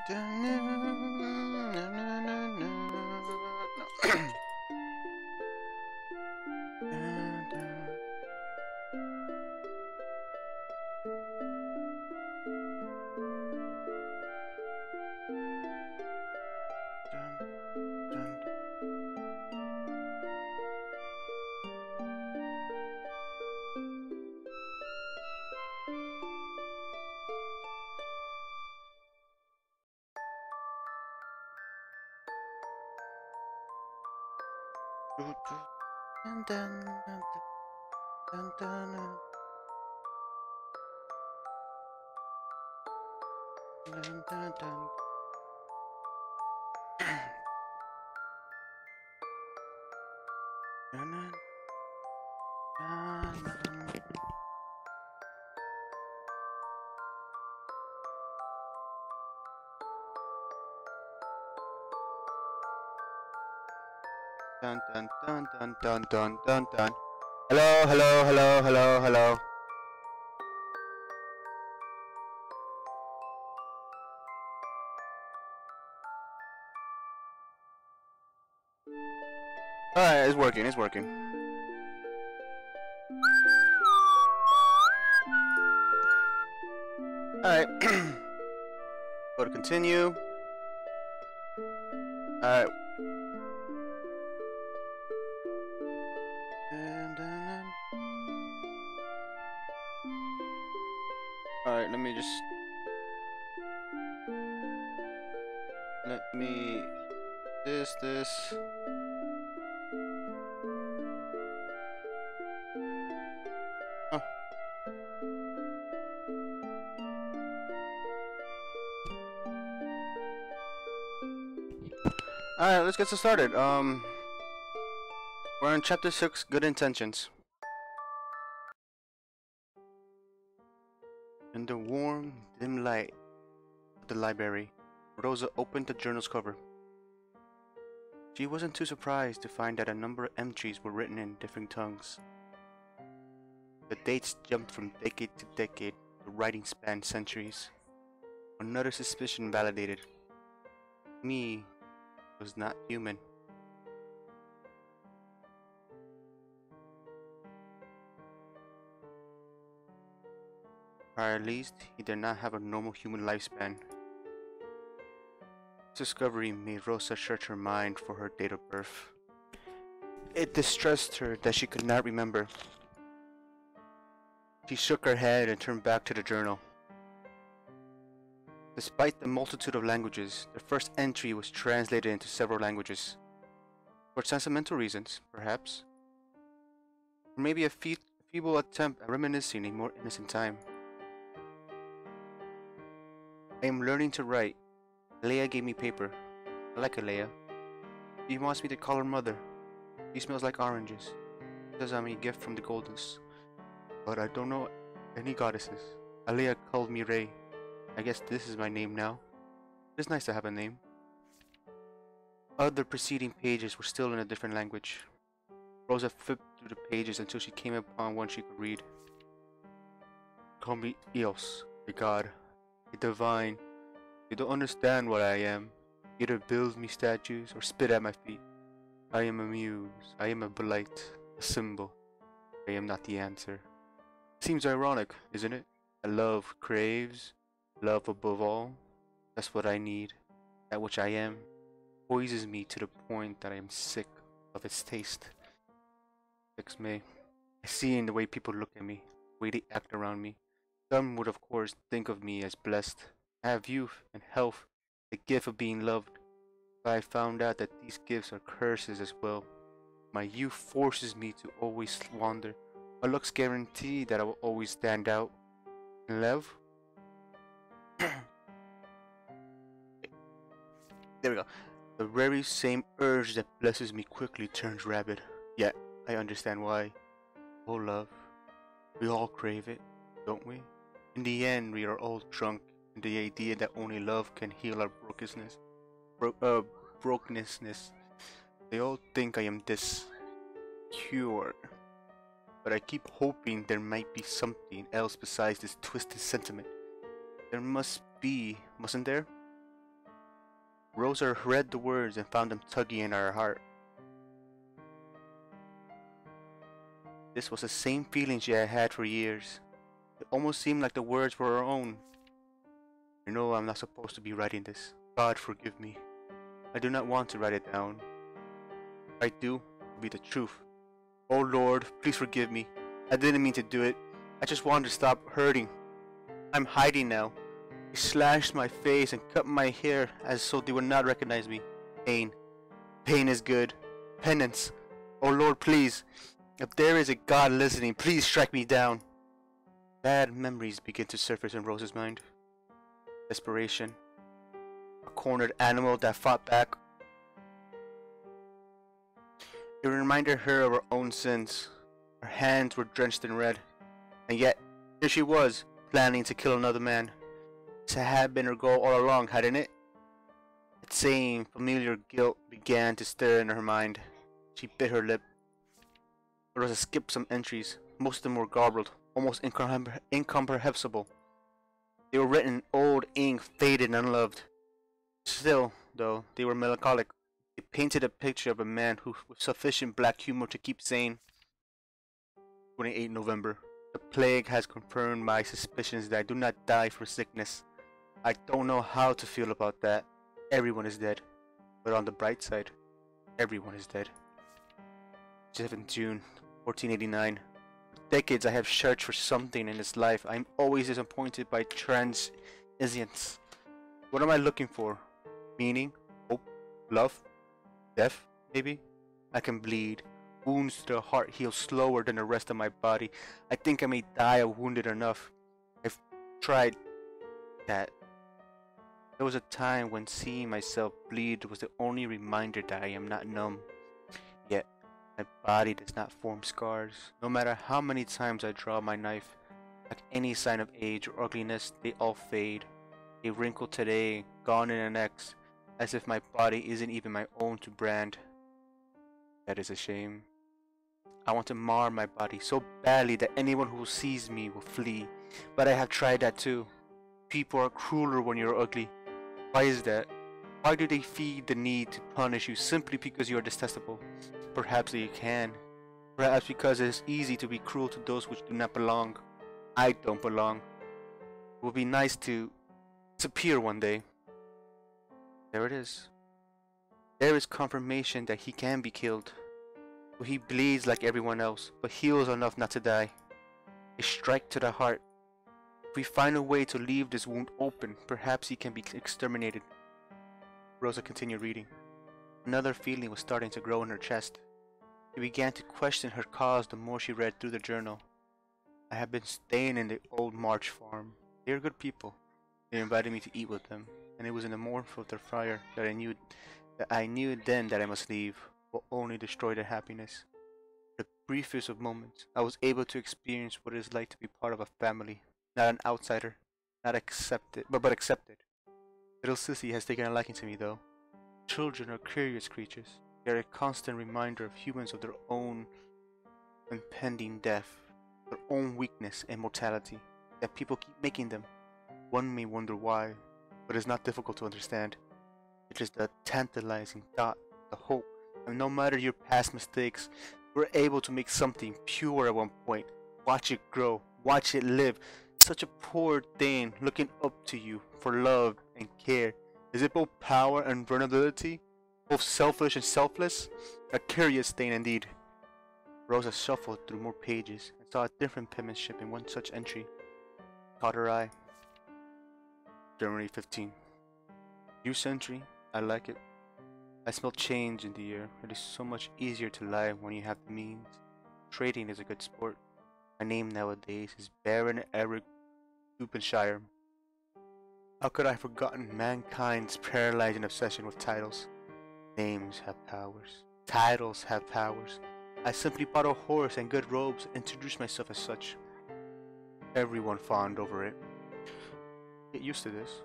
Dun dun dun dun dun dun dun dun. Hello, hello, hello, hello, hello. Alright, it's working, it's working. Alright. Go to continue. Alright. Alright, let me just... Let me... This... Oh. Alright, let's get started. We're on chapter 6, Good Intentions. In the warm, dim light of the library, Rosa opened the journal's cover. She wasn't too surprised to find that a number of entries were written in different tongues. The dates jumped from decade to decade, the writing spanned centuries. Another suspicion validated. Me was not human. Or at least, he did not have a normal human lifespan. This discovery made Rosa search her mind for her date of birth. It distressed her that she could not remember. She shook her head and turned back to the journal. Despite the multitude of languages, the first entry was translated into several languages. For sentimental reasons, perhaps. Or maybe a feeble attempt at reminiscing a more innocent time. I am learning to write. Leia gave me paper. I like Leia. She wants me to call her mother. She smells like oranges. She says I'm a gift from the Goldens. But I don't know any goddesses. Leia called me Rey. I guess this is my name now. It's nice to have a name. Other preceding pages were still in a different language. Rosa flipped through the pages until she came upon one she could read. Call me Eos, a god. A divine. You don't understand what I am. Either build me statues or spit at my feet. I am a muse. I am a blight. A symbol. I am not the answer. Seems ironic, isn't it? That love craves. Love above all. That's what I need. That which I am. Poises me to the point that I am sick of its taste. Fix me. I see in the way people look at me. The way they act around me. Some would of course think of me as blessed. I have youth and health, the gift of being loved. But I found out that these gifts are curses as well. My youth forces me to always wander. My looks guarantee that I will always stand out. And love? There we go. The very same urge that blesses me quickly turns rabid. Yet, I understand why. Oh love. We all crave it, don't we? In the end, we are all drunk in the idea that only love can heal our brokenness. They all think I am this cured, but I keep hoping there might be something else besides this twisted sentiment. There must be, mustn't there? Rosa read the words and found them tugging in her heart. This was the same feeling she had had for years. It almost seemed like the words were her own. I know I'm not supposed to be writing this. God forgive me. I do not want to write it down. If I do, it will be the truth. Oh Lord, please forgive me. I didn't mean to do it. I just wanted to stop hurting. I'm hiding now. He slashed my face and cut my hair as so they would not recognize me. Pain. Pain is good. Penance. Oh Lord, please. If there is a God listening, please strike me down. Bad memories begin to surface in Rosa's mind. Desperation. A cornered animal that fought back. It reminded her of her own sins. Her hands were drenched in red. And yet, here she was, planning to kill another man. This had been her goal all along, hadn't it? That same familiar guilt began to stir in her mind. She bit her lip. Rosa skipped some entries. Most of them were garbled, almost incomprehensible. They were written in old ink, faded and unloved. Still, though, they were melancholic. They painted a picture of a man who, with sufficient black humor to keep sane. 28 November. The plague has confirmed my suspicions that I do not die for sickness. I don't know how to feel about that. Everyone is dead. But on the bright side, everyone is dead. 7th June, 1489. For decades I have searched for something in this life. I am always disappointed by transience. What am I looking for? Meaning? Hope? Love? Death? Maybe? I can bleed. Wounds to the heart heal slower than the rest of my body. I think I may die wounded enough. I've tried that. There was a time when seeing myself bleed was the only reminder that I am not numb. Yet, my body does not form scars. No matter how many times I draw my knife, like any sign of age or ugliness, they all fade. A wrinkle today, gone in the next, as if my body isn't even my own to brand. That is a shame. I want to mar my body so badly that anyone who sees me will flee. But I have tried that too. People are crueler when you're ugly. Why is that? Why do they feed the need to punish you simply because you are detestable? Perhaps they can. Perhaps because it is easy to be cruel to those which do not belong. I don't belong. It would be nice to disappear one day. There it is. There is confirmation that he can be killed. He bleeds like everyone else, but heals enough not to die. A strike to the heart. If we find a way to leave this wound open, perhaps he can be exterminated. Rosa continued reading. Another feeling was starting to grow in her chest. She began to question her cause the more she read through the journal. I had been staying in the old March farm. They are good people. They invited me to eat with them, and it was in the warmth of their fire that I knew then that I must leave, will only destroy their happiness. For the briefest of moments, I was able to experience what it is like to be part of a family, not an outsider, not accepted, but accepted. Little Sissy has taken a liking to me, though. Children are curious creatures. They are a constant reminder of humans of their own impending death, their own weakness and mortality, that people keep making them. One may wonder why, but it is not difficult to understand. It is the tantalizing thought, the hope, and no matter your past mistakes, we're able to make something pure at one point. Watch it grow, watch it live. Such a poor thing looking up to you for love and care. Is it both power and vulnerability? Both selfish and selfless? A curious thing indeed. Rosa shuffled through more pages and saw a different penmanship in one such entry. Caught her eye. January 15. New century. I like it. I smell change in the air. It is so much easier to lie when you have the means. Trading is a good sport. My name nowadays is Baron Eric Dupenshire. How could I have forgotten mankind's paralyzing obsession with titles? Names have powers. Titles have powers. I simply bought a horse and good robes and introduced myself as such. Everyone fawned over it. Get used to this.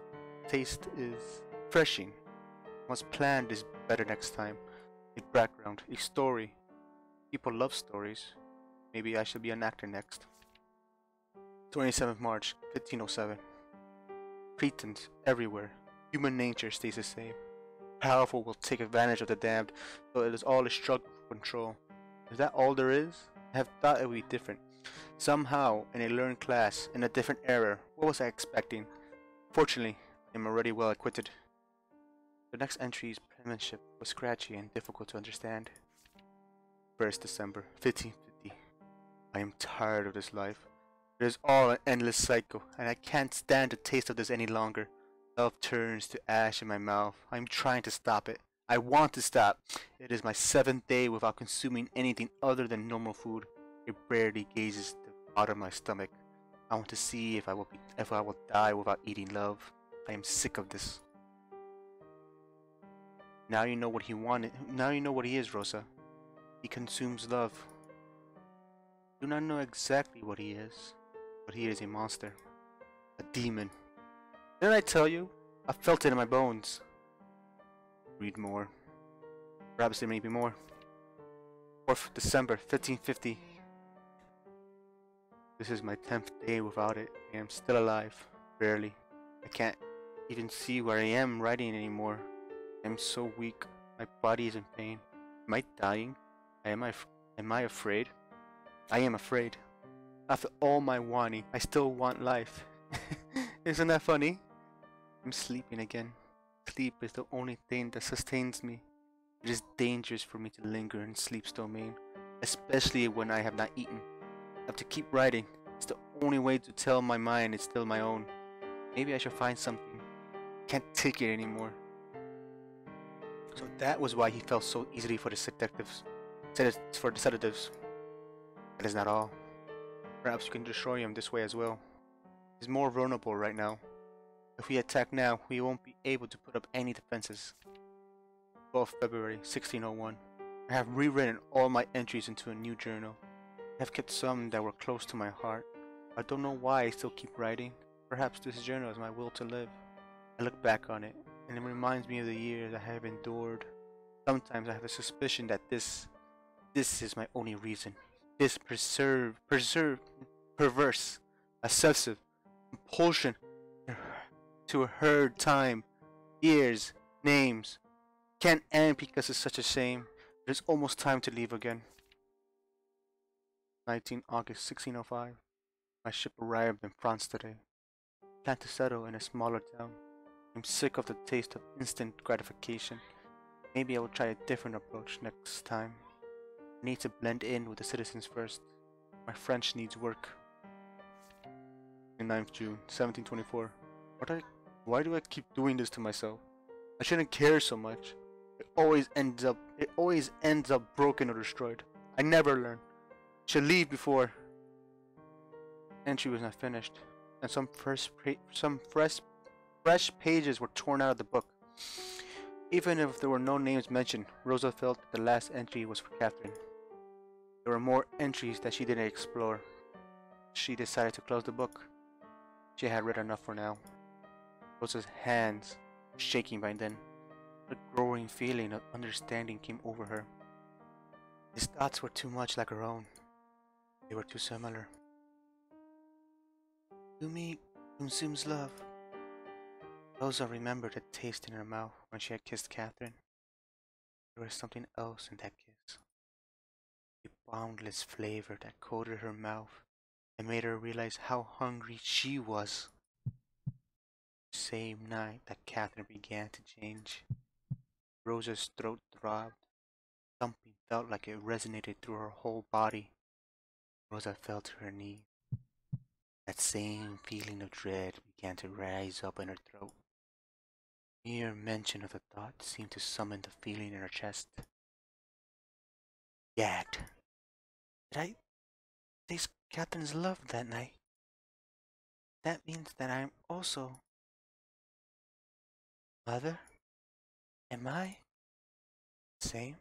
Taste is refreshing. What's planned is better next time. A background, a story. People love stories. Maybe I should be an actor next. 27th March, 1507. Pretense everywhere. Human nature stays the same. powerful will take advantage of the damned, so it is all a struggle for control. Is that all there is? I have thought it would be different. Somehow, in a learned class, in a different era, what was I expecting? Fortunately, I am already well acquitted. The next entry's penmanship was scratchy and difficult to understand. 1st December, 1550. I am tired of this life. It is all an endless cycle, and I can't stand the taste of this any longer. Love turns to ash in my mouth. I am trying to stop it. I want to stop. It is my 7th day without consuming anything other than normal food. It barely gazes out of my stomach. I want to see if I will die without eating love. I am sick of this. Now you know what he wanted. Now you know what he is, Rosa. He consumes love. Do not know exactly what he is, but he is a monster. A demon. Didn't I tell you? I felt it in my bones. Read more. Perhaps there may be more. 4th December, 1550. This is my 10th day without it. I am still alive. Barely. I can't even see where I am writing anymore. I am so weak. My body is in pain. Am I dying? Am I afraid? I am afraid. After all my wanting, I still want life. Isn't that funny? I'm sleeping again. Sleep is the only thing that sustains me. It is dangerous for me to linger in sleep's domain, especially when I have not eaten. I have to keep writing. It's the only way to tell my mind it's still my own. Maybe I should find something. I can't take it anymore. So that was why he fell so easily for the sedatives. That is not all. Perhaps you can destroy him this way as well. He's more vulnerable right now. If we attack now, we won't be able to put up any defenses. 12th February, 1601. I have rewritten all my entries into a new journal. I have kept some that were close to my heart. I don't know why I still keep writing. Perhaps this journal is my will to live. I look back on it, and it reminds me of the years I have endured. Sometimes I have a suspicion that this is my only reason. This perverse, obsessive compulsion to herd time, years, names. Can't end because it's such a shame. It is almost time to leave again. 19 August 1605. My ship arrived in France today. I plan to settle in a smaller town. I'm sick of the taste of instant gratification. Maybe I will try a different approach next time. I need to blend in with the citizens first. My French needs work. 9th June 1724. Why do I keep doing this to myself? I shouldn't care so much. It always ends up broken or destroyed. I never learn. Should leave before. Entry was not finished, and some fresh pages were torn out of the book. Even if there were no names mentioned, Rosa felt that the last entry was for Catherine. There were more entries that she didn't explore. She decided to close the book. She had read enough for now. Rosa's hands were shaking by then. A growing feeling of understanding came over her. His thoughts were too much like her own. They were too similar. Gullieme consumes love. Rosa remembered the taste in her mouth when she had kissed Catherine. There was something else in that kiss. A boundless flavor that coated her mouth and made her realize how hungry she was. The same night that Catherine began to change, Rosa's throat throbbed. Something felt like it resonated through her whole body. Rosa fell to her knees. That same feeling of dread began to rise up in her throat. Mere mention of the thought seemed to summon the feeling in her chest. Gagged. Did I taste Catherine's love that night? That means that I am also... Mother? Am I? The same?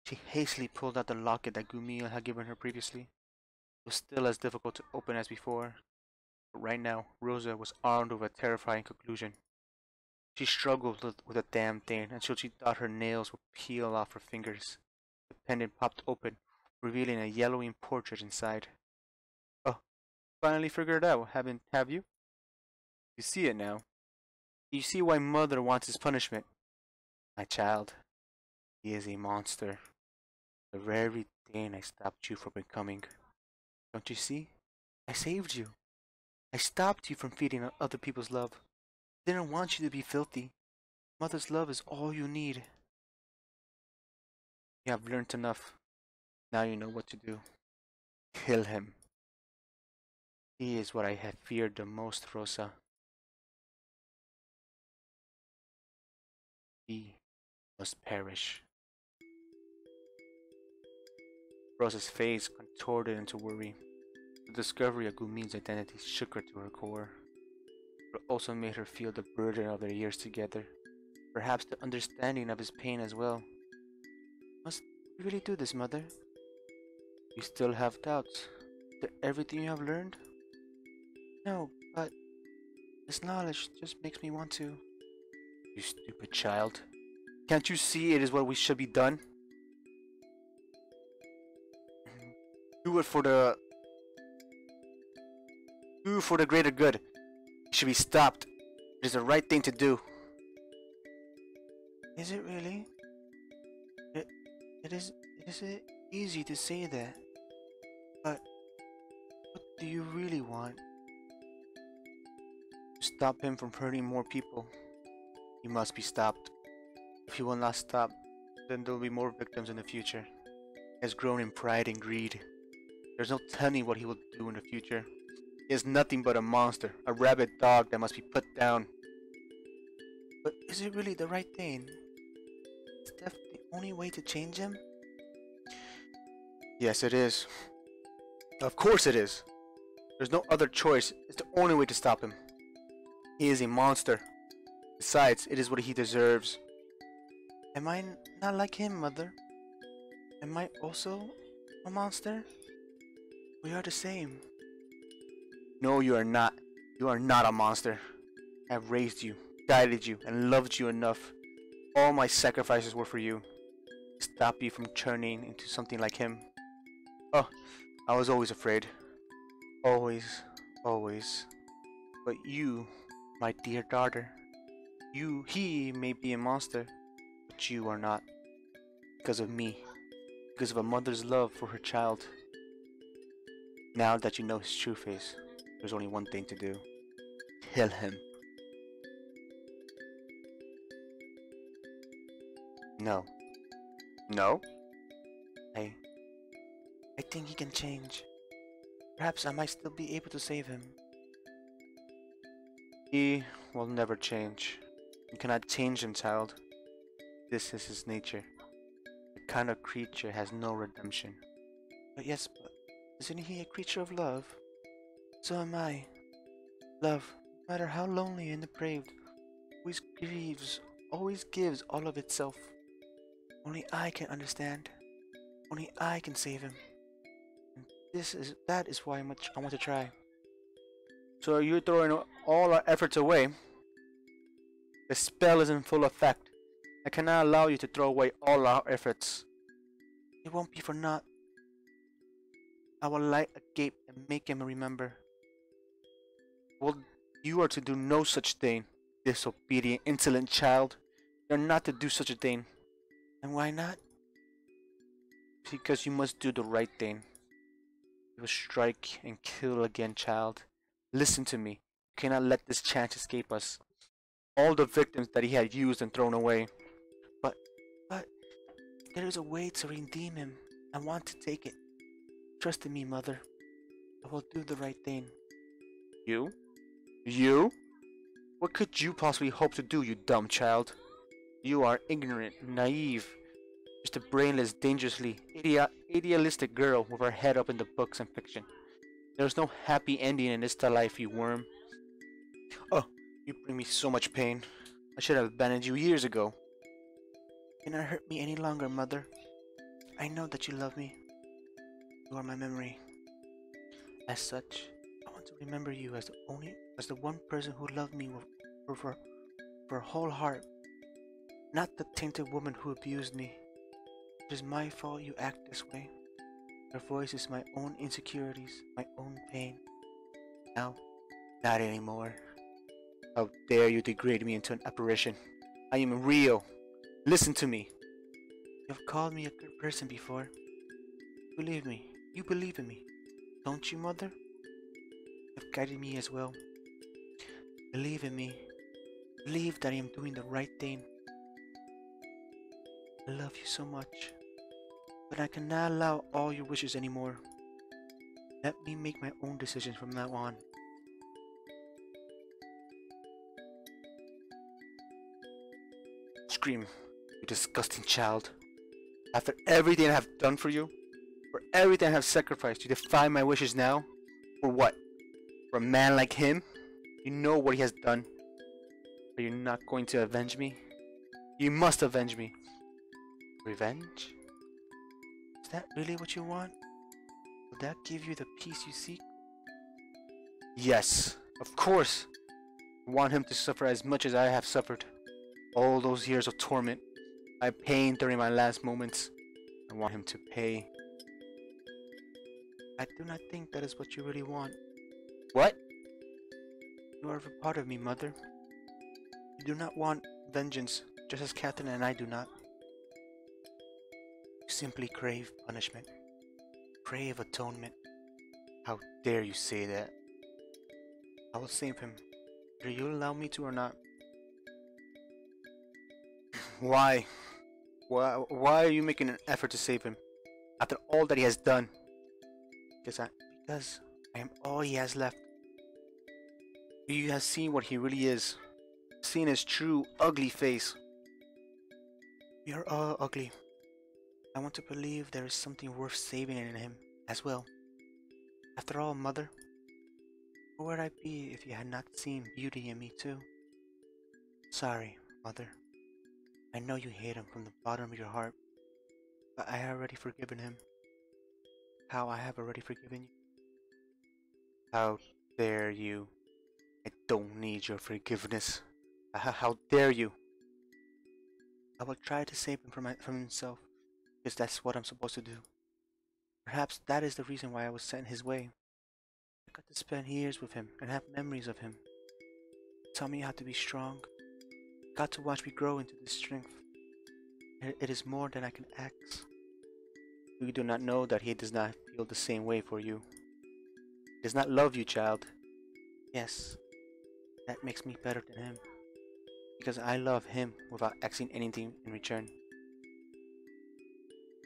She hastily pulled out the locket that Gullieme had given her previously. It was still as difficult to open as before, but right now Rosa was armed with a terrifying conclusion. She struggled with the damn thing until she thought her nails would peel off her fingers. The pendant popped open, revealing a yellowing portrait inside. Oh, finally figured it out, have you? You see it now. You see why Mother wants his punishment. My child, he is a monster. The very thing I stopped you from becoming. Don't you see? I saved you. I stopped you from feeding on other people's love. I didn't want you to be filthy. Mother's love is all you need. You have learned enough. Now you know what to do. Kill him. He is what I have feared the most, Rosa. He must perish. Rosa's face contorted into worry. The discovery of Gulleme's identity shook her to her core. It also made her feel the burden of their years together. Perhaps the understanding of his pain as well. Must you really do this, Mother? You still have doubts. After everything you have learned? No, but this knowledge just makes me want to. You stupid child. Can't you see it is what we should be done? Do it for the... Do for the greater good. It should be stopped. It is the right thing to do. Is it really? It is easy to say that. But what do you really want? To stop him from hurting more people. He must be stopped. If he will not stop, then there will be more victims in the future. He has grown in pride and greed. There's no telling what he will do in the future. He is nothing but a monster, a rabid dog that must be put down. But is it really the right thing? Is death the only way to change him? Yes, it is. Of course it is. There's no other choice. It's the only way to stop him. He is a monster. Besides, it is what he deserves. Am I not like him, Mother? Am I also a monster? We are the same. No, you are not. You are not a monster. I have raised you, guided you, and loved you enough. All my sacrifices were for you. To stop you from turning into something like him. Oh, I was always afraid. Always, always. But you, my dear daughter, he may be a monster, but you are not. Because of me. Because of a mother's love for her child. Now that you know his true face, there's only one thing to do. Kill him. No. No? I think he can change. Perhaps I might still be able to save him. He will never change. You cannot change him, child. This is his nature. The kind of creature has no redemption. But yes, but isn't he a creature of love? So am I. Love, no matter how lonely and depraved, always grieves, always gives all of itself. Only I can understand. Only I can save him. And that is why I want to try. So are you throwing all our efforts away? The spell is in full effect. I cannot allow you to throw away all our efforts. It won't be for naught. I will light a gate and make him remember. Well, you are to do no such thing, disobedient, insolent child. You are not to do such a thing. And why not? Because you must do the right thing. You will strike and kill again, child. Listen to me. You cannot let this chance escape us. All the victims that he had used and thrown away. But, there is a way to redeem him. I want to take it. Trust in me, Mother. I will do the right thing. You? You? What could you possibly hope to do, you dumb child? You are ignorant, naive, just a brainless, dangerously idealistic girl with her head up in the books and fiction. There's no happy ending in this life, you worm. Oh, you bring me so much pain. I should have abandoned you years ago. You cannot hurt me any longer, Mother. I know that you love me. You are my memory. As such, I want to remember you as the one person who loved me with her whole heart. Not the tainted woman who abused me. It is my fault you act this way. Your voice is my own insecurities, my own pain. Now, not anymore. How dare you degrade me into an apparition? I am real. Listen to me. You've called me a good person before. Believe me. You believe in me. Don't you, Mother? You've guided me as well. Believe in me. Believe that I am doing the right thing. I love you so much. But I cannot allow all your wishes anymore. Let me make my own decisions from now on. Scream, you disgusting child. After everything I have done for you, for everything I have sacrificed, you defy my wishes now? For what? For a man like him? You know what he has done. Are you not going to avenge me? You must avenge me. Revenge? Is that really what you want? Will that give you the peace you seek? Yes, of course. I want him to suffer as much as I have suffered. All those years of torment, my pain during my last moments. I want him to pay. I do not think that is what you really want. What? You are a part of me, Mother. You do not want vengeance, just as Catherine and I do not. You simply crave punishment. Crave atonement. How dare you say that? I will save him, whether you allow me to or not. Why? Why are you making an effort to save him? After all that he has done? Because I am all he has left. You have seen what he really is. Seen his true, ugly face. We are all ugly. I want to believe there is something worth saving in him as well. After all, Mother, where would I be if you had not seen beauty in me too? Sorry, Mother. I know you hate him from the bottom of your heart, but I have already forgiven him. How I have already forgiven you? How dare you? I don't need your forgiveness. How dare you? I will try to save him from himself, because that's what I'm supposed to do. Perhaps that is the reason why I was sent his way. I got to spend years with him and have memories of him. Tell me how to be strong. Got to watch me grow into this strength. It is more than I can ask. You do not know that he does not feel the same way for you. He does not love you, child. Yes, that makes me better than him. Because I love him without asking anything in return.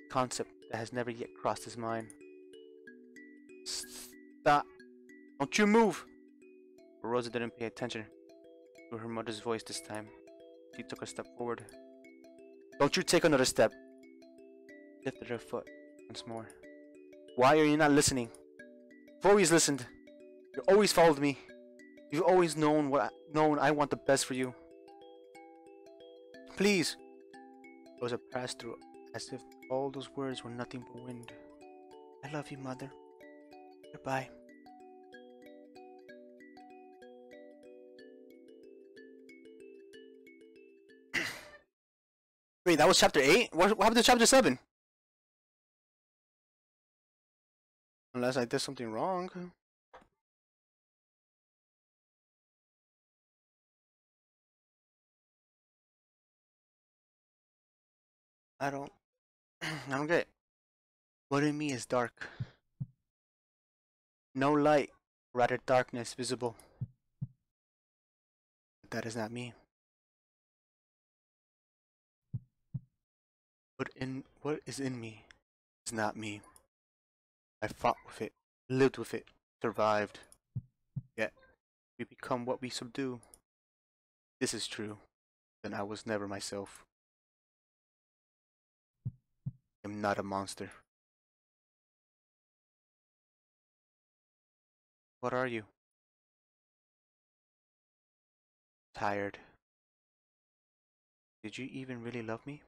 Concept that has never yet crossed his mind. Stop! Don't you move! But Rosa didn't pay attention to her mother's voice this time. She took a step forward. Don't you take another step! She lifted her foot once more. Why are you not listening? You've always listened. You always followed me. You've always known I want the best for you. Please! Rosa passed through as if all those words were nothing but wind. I love you, Mother. Goodbye. Wait, that was chapter 8? What happened to chapter 7? Unless I did something wrong. I don't get it. What in me is dark? No light, rather darkness visible. But that is not me. What is in me is not me. I fought with it, lived with it, survived. Yet we become what we subdue. This is true. Then I was never myself. I am not a monster. What are you? Tired. Did you even really love me?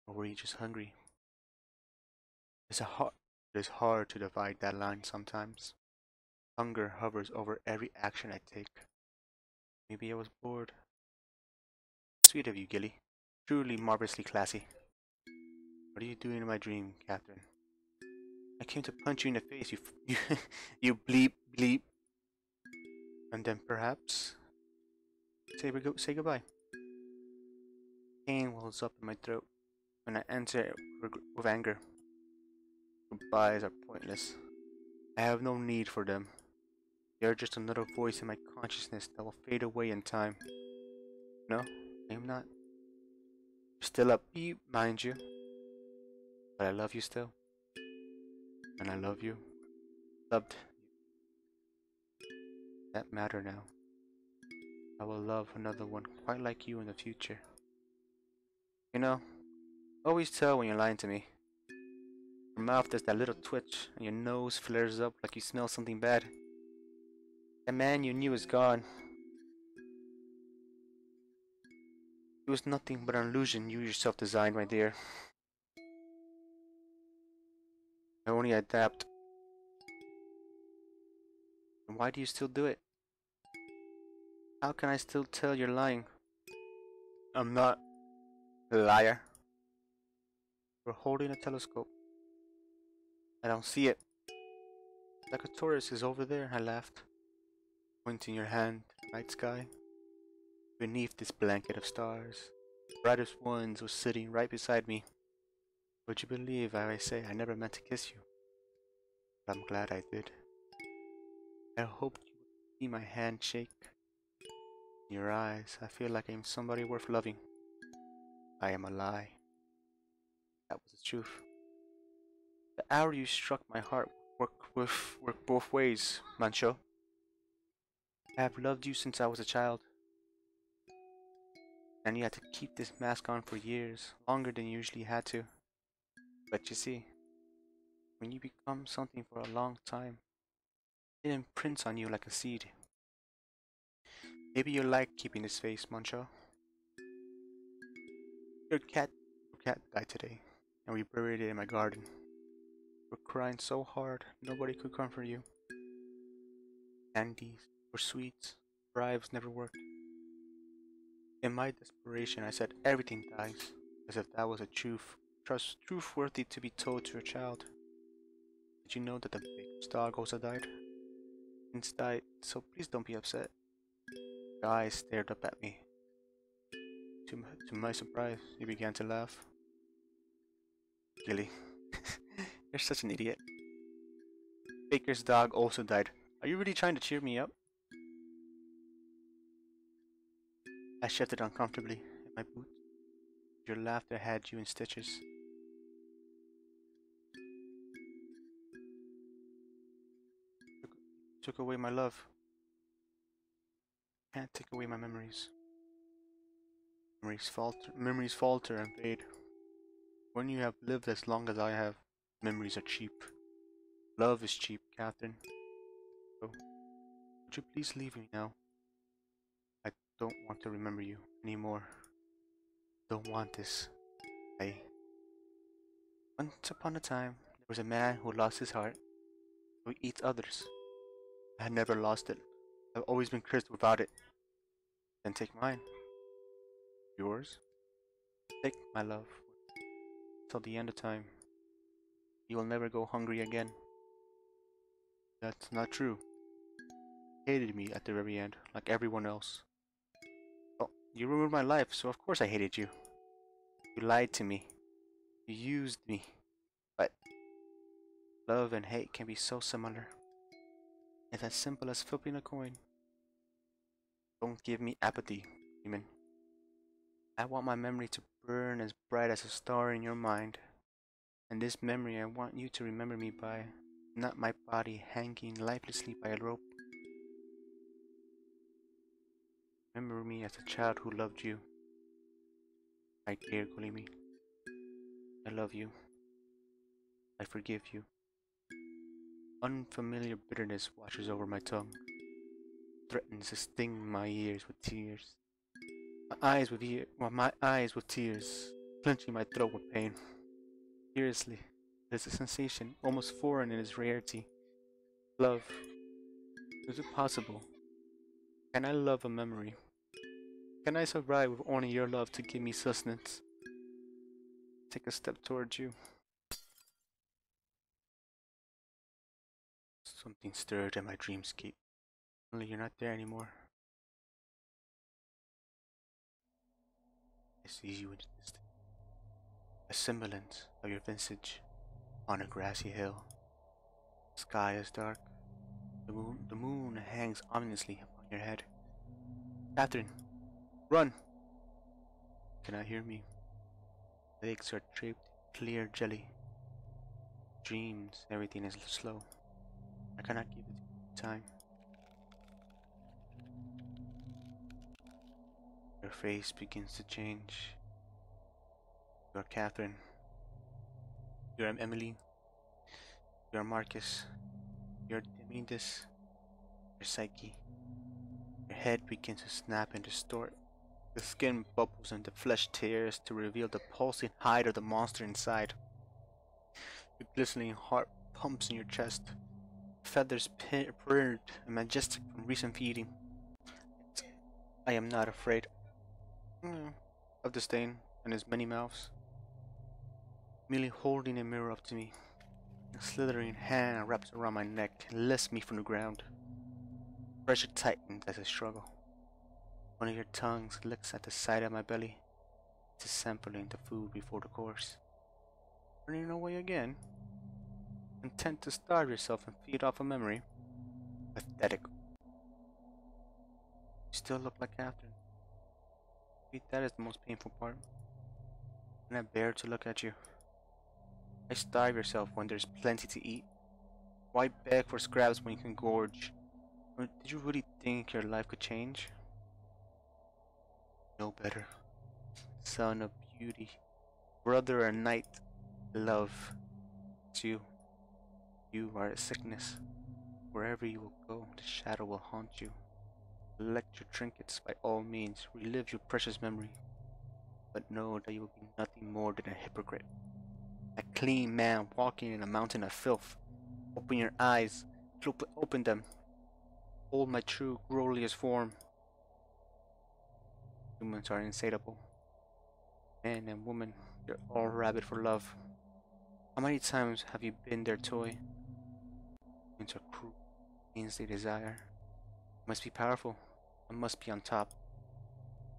Or were you just hungry? It is hard to divide that line sometimes. Hunger hovers over every action I take. Maybe I was bored. Sweet of you, Gilly. Truly marvelously classy. What are you doing in my dream, Catherine? I came to punch you in the face, you bleep bleep. And then perhaps say goodbye. Pain wells up in my throat when I answer it with anger. Goodbyes are pointless. I have no need for them. They are just another voice in my consciousness that will fade away in time. No, I am not. You're still upbeat, mind you, but I love you still. And I love you. Loved that matter now. I will love another one quite like you in the future. You know, always tell when you're lying to me. Your mouth does that little twitch, and your nose flares up like you smell something bad. The man you knew is gone. It was nothing but an illusion you yourself designed, my dear. I only adapt. And why do you still do it? How can I still tell you're lying? I'm not a liar. We're holding a telescope. I don't see it. Like a Taurus is over there, I laughed, pointing your hand to the night sky. Beneath this blanket of stars, the brightest ones were sitting right beside me. Would you believe how I say I never meant to kiss you? But I'm glad I did. I hoped you would see my hand shake. In your eyes, I feel like I'm somebody worth loving. I am a lie. That was the truth. The hour you struck my heart worked both ways, Mancho. I have loved you since I was a child, and you had to keep this mask on for years, longer than you usually had to. But you see, when you become something for a long time, it imprints on you like a seed. Maybe you like keeping this face, Mancho. Your cat died today, and we buried it in my garden. We're crying so hard, nobody could comfort you. Candies or sweets, bribes never worked. In my desperation, I said everything dies, as if that was a truth worthy to be told to a child. Did you know that the baker's dog also died? Vince died, so please don't be upset. Your eyes stared up at me. To my surprise, he began to laugh. Gilly, you're such an idiot. Baker's dog also died. Are you really trying to cheer me up? I shifted uncomfortably in my boots. Your laughter had you in stitches. Took away my love. Can't take away my memories. Memories falter and fade. When you have lived as long as I have, memories are cheap. Love is cheap, Catherine. So, would you please leave me now? I don't want to remember you anymore. Don't want this. I. Once upon a time, there was a man who lost his heart. Who eats others. I had never lost it. I've always been cursed without it. Then take mine. Yours? Take my love. Till the end of time. You will never go hungry again. That's not true. You hated me at the very end, like everyone else. Well, you ruined my life, so of course I hated you. You lied to me. You used me. But love and hate can be so similar. It's as simple as flipping a coin. Don't give me apathy, demon. I want my memory to burn as bright as a star in your mind. And this memory I want you to remember me by, not my body hanging lifelessly by a rope. Remember me as a child who loved you. My dear Gullieme, I love you. I forgive you. Unfamiliar bitterness washes over my tongue, threatens to sting my ears with tears. My eyes with tears, clenching my throat with pain. Seriously, there's a sensation almost foreign in its rarity. Love. Is it possible? Can I love a memory? Can I survive with only your love to give me sustenance? Take a step towards you. Something stirred in my dreamscape. Only you're not there anymore. I see you in the distance, a semblance of your visage on a grassy hill. The sky is dark. The moon hangs ominously upon your head. Catherine, run! You cannot hear me. Legs are draped in clear jelly. Dreams, everything is slow. I cannot give it time. Your face begins to change. You are Catherine. You are Emily. You are Marcus. You are Demetrius. Your Psyche. Your head begins to snap and distort. The skin bubbles and the flesh tears to reveal the pulsing hide of the monster inside. Your glistening heart pumps in your chest. Feathers purred and majestic from recent feeding. I am not afraid of the stain and his many mouths. Merely holding a mirror up to me. A slithering hand wraps around my neck and lifts me from the ground. Pressure tightens as I struggle. One of your tongues licks at the side of my belly. It is sampling the food before the course. Running away again? Content to starve yourself and feed off a memory? Pathetic. You still look like Catherine. Maybe that is the most painful part. I cannot bear to look at you. Why starve yourself when there's plenty to eat? Why beg for scraps when you can gorge? Or did you really think your life could change? No better. Son of beauty, brother of night, love. It's you. You are a sickness. Wherever you will go, the shadow will haunt you. Collect your trinkets by all means. Relive your precious memory. But know that you will be nothing more than a hypocrite. A clean man walking in a mountain of filth. Open your eyes. Open them. Hold my true, glorious form. Humans are insatiable. Man and woman, you're all rabid for love. How many times have you been their toy? Humans are cruel. Means they desire. I must be powerful. I must be on top.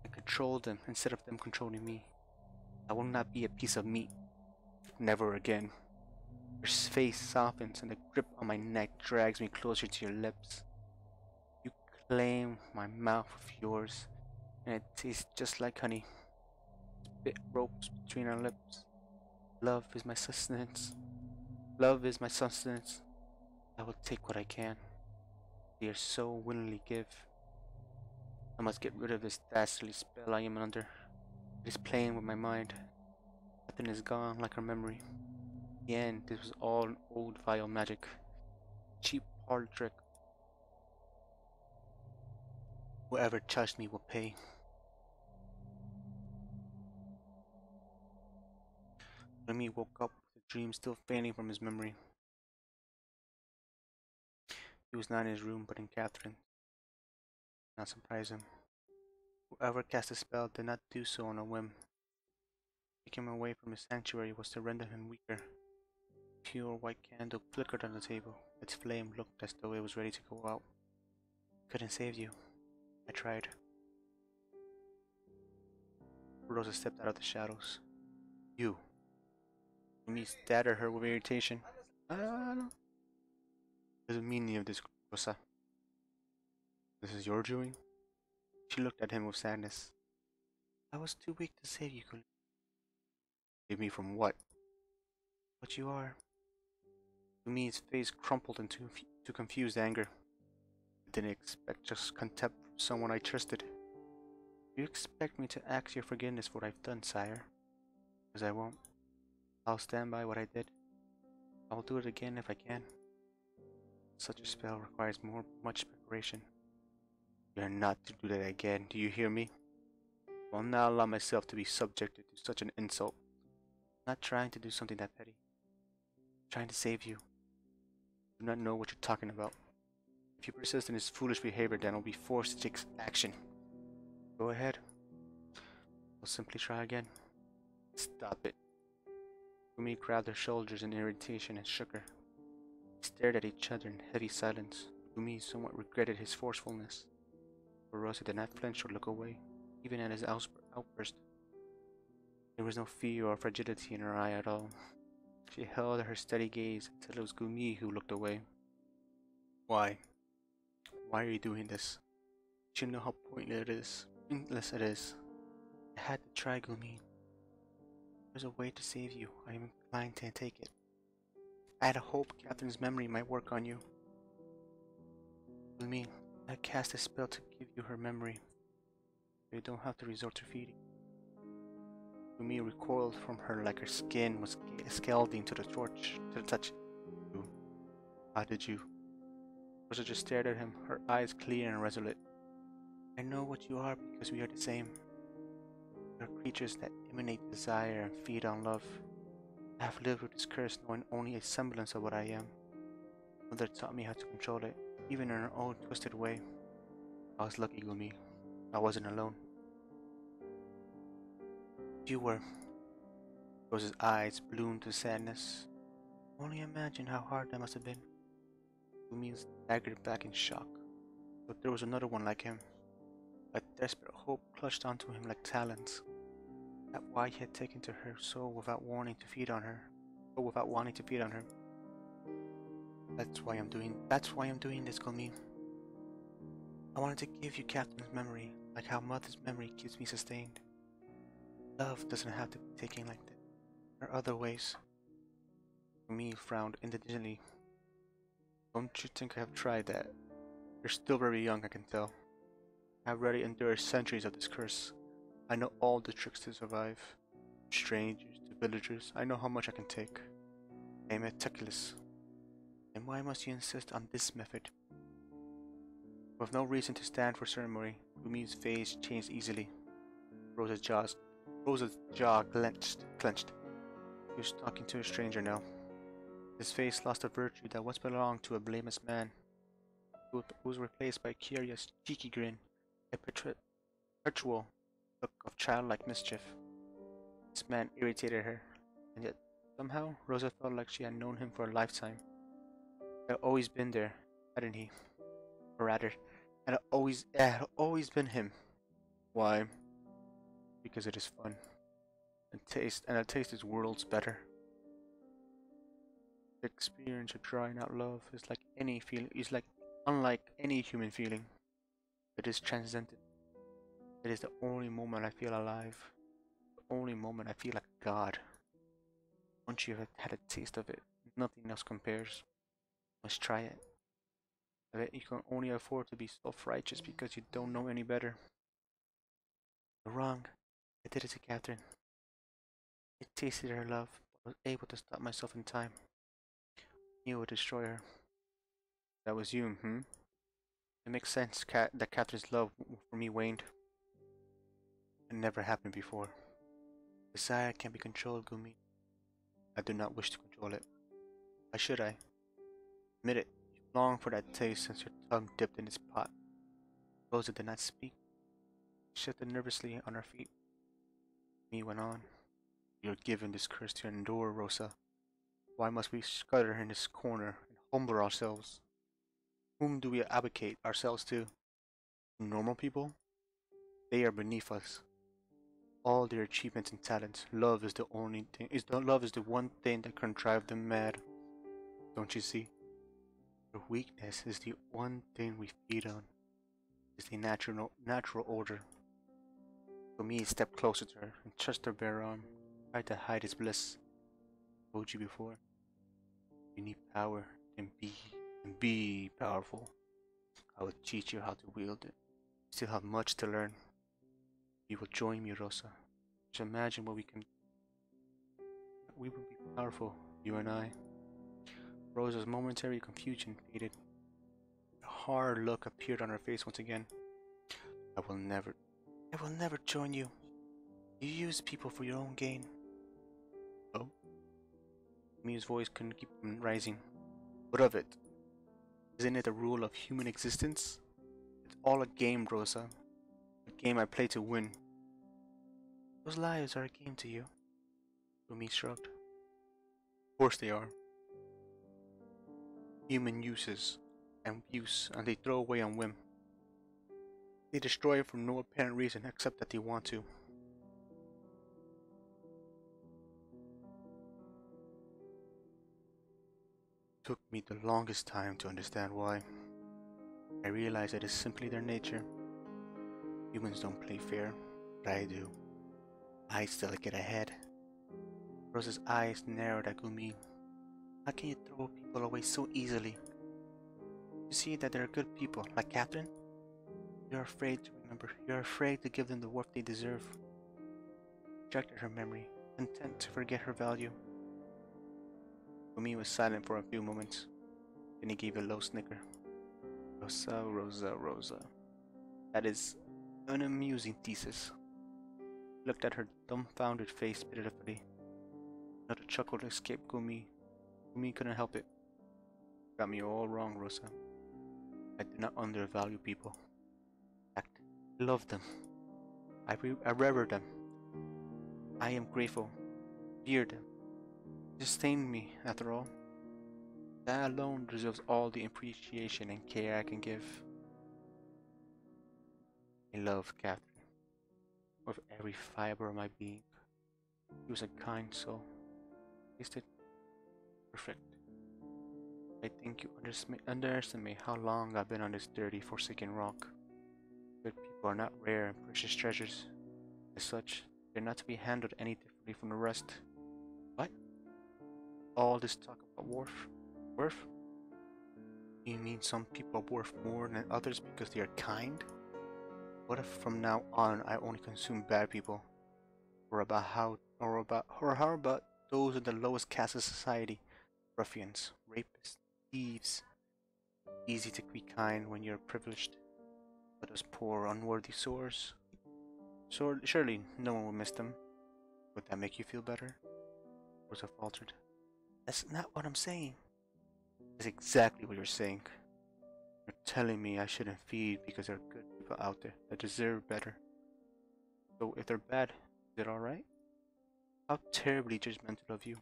I control them instead of them controlling me. I will not be a piece of meat. Never again. Your face softens and the grip on my neck drags me closer to your lips. You claim my mouth with yours, and it tastes just like honey. Spit ropes between our lips. Love is my sustenance. Love is my sustenance. I will take what I can. They are so willingly give. I must get rid of this dastardly spell I am under. It is playing with my mind. Nothing is gone like our memory. In the end, this was all an old vile magic. Cheap parlor trick. Whoever touched me will pay. Remy woke up with the dream still fading from his memory. He was not in his room but in Catherine's. Not surprise him. Whoever cast the spell did not do so on a whim. Taking him away from his sanctuary was to render him weaker. A pure white candle flickered on the table. Its flame looked as though it was ready to go out. Couldn't save you. I tried. Rosa stepped out of the shadows. You. Remy stared at her with irritation. What is the meaning of this, Rosa? This is your doing? She looked at him with sadness. I was too weak to save you, Gullieme. Save me from what? What you are. Gullieme's face crumpled into confused anger. I didn't expect just contempt from someone I trusted. You expect me to ask your forgiveness for what I've done, sire? Because I won't. I'll stand by what I did. I'll do it again if I can. Such a spell requires much preparation. You're not to do that again, do you hear me? I will not allow myself to be subjected to such an insult. I'm not trying to do something that petty. I'm trying to save you. You do not know what you're talking about. If you persist in this foolish behavior, then I'll be forced to take action. Go ahead. I'll simply try again. Stop it. Gumi grabbed her shoulders in irritation and shook her. They stared at each other in heavy silence. Gumi somewhat regretted his forcefulness. But Rosa did not flinch or look away, even at his outburst. There was no fear or fragility in her eye at all. She held her steady gaze until it was Gullieme who looked away. Why? Why are you doing this? You know how pointless it is. I had to try, Gullieme. There's a way to save you. I am inclined to take it. I had a hope Catherine's memory might work on you. Gullieme, I cast a spell to give you her memory. You don't have to resort to feeding. Gullieme recoiled from her like her skin was scalding to the touch. How did you? Rosa just stared at him, her eyes clear and resolute. I know what you are because we are the same. We are creatures that emanate desire and feed on love. I have lived with this curse knowing only a semblance of what I am. Mother taught me how to control it, even in her own twisted way. I was lucky, Gullieme. I wasn't alone. You were. Rose's eyes bloomed to sadness. Only imagine how hard that must have been. Gullieme staggered back in shock. But there was another one like him. A desperate hope clutched onto him like talons. That's why he had taken to her so without wanting to feed on her. That's why I'm doing this, Gullieme. I wanted to give you Catherine's memory, like how Mother's memory keeps me sustained. Love doesn't have to be taken like that. There are other ways. Gullieme frowned indignantly. Don't you think I have tried that? You're still very young, I can tell. I've already endured centuries of this curse. I know all the tricks to survive. From strangers to villagers, I know how much I can take. I am meticulous. And why must you insist on this method? With no reason to stand for ceremony, Gullime's face changed easily. Rosa's jaw clenched. He was talking to a stranger now. His face lost a virtue that once belonged to a blameless man, who was replaced by a curious, cheeky grin, a perpetual look of childlike mischief. This man irritated her, and yet somehow Rosa felt like she had known him for a lifetime. He had always been there, hadn't he? Or rather, it had always been him. Why? Because it is fun, and a taste is worlds better. The experience of drawing out love unlike any human feeling. It is transcendent. It is the only moment I feel alive. The only moment I feel like a god. Once you have had a taste of it, nothing else compares. You must try it. I bet you can only afford to be self-righteous because you don't know any better. You're wrong. I did it to Catherine. I tasted her love, but was able to stop myself in time. You would destroy her. That was you, hmm? It makes sense that Catherine's love for me waned. It never happened before. Desire can be controlled, Gullieme. I do not wish to control it. Why should I? Admit it. You long for that taste since your tongue dipped in its pot. Rosa did not speak. She shifted nervously on her feet. Me went on. You're given this curse to endure, Rosa. Why must we scutter in this corner and humble ourselves? Whom do we abdicate ourselves to? Normal people? They are beneath us. All their achievements and talents, love is the one thing that can drive them mad. Don't you see? Their weakness is the one thing we feed on. It's the natural order. Gullieme stepped closer to her and touched her bare arm, tried to hide his bliss. I told you before. You need power and be powerful. I will teach you how to wield it. You still have much to learn. You will join me, Rosa. Just imagine what we can. We will be powerful, you and I. Rosa's momentary confusion faded. A hard look appeared on her face once again. I will never join you. You use people for your own gain. Oh? Mia's voice couldn't keep from rising. What of it? Isn't it a rule of human existence? It's all a game, Rosa. A game I play to win. Those lives are a game to you. Gullieme shrugged. Of course they are. Human uses and use, and they throw away on whim. They destroy it for no apparent reason except that they want to. Took me the longest time to understand why. I realized it is simply their nature. Humans don't play fair, but I do. I still get ahead. Rose's eyes narrowed at Gullieme. How can you throw people away so easily? You see that they're good people, like Catherine? You're afraid to remember. You're afraid to give them the worth they deserve. She rejected her memory, content to forget her value. Gullieme was silent for a few moments. Then he gave a low snicker. Rosa, Rosa, Rosa. That is an amusing thesis. He looked at her dumbfounded face pitifully. Not a chuckle escaped Gullieme. Gullieme couldn't help it. Got me all wrong, Rosa. I do not undervalue people. In fact, I love them. I revere them. I am grateful. Fear them. They sustain me, after all. That alone deserves all the appreciation and care I can give. I love Catherine with every fiber of my being. She was a kind soul. Tasted perfect. I think you underestimate how long I've been on this dirty, forsaken rock. Good people are not rare and precious treasures. As such, they're not to be handled any differently from the rest. What? All this talk about worth? You mean some people are worth more than others because they are kind? What if from now on I only consume bad people? Or how about those in the lowest caste of society? Ruffians, rapists, thieves. Easy to be kind when you're privileged, but those poor, unworthy souls. Surely no one will miss them. Would that make you feel better? Rosa faltered. That's not what I'm saying. That's exactly what you're saying. You're telling me I shouldn't feed because there are good people out there that deserve better. So if they're bad, is it alright? How terribly judgmental of you.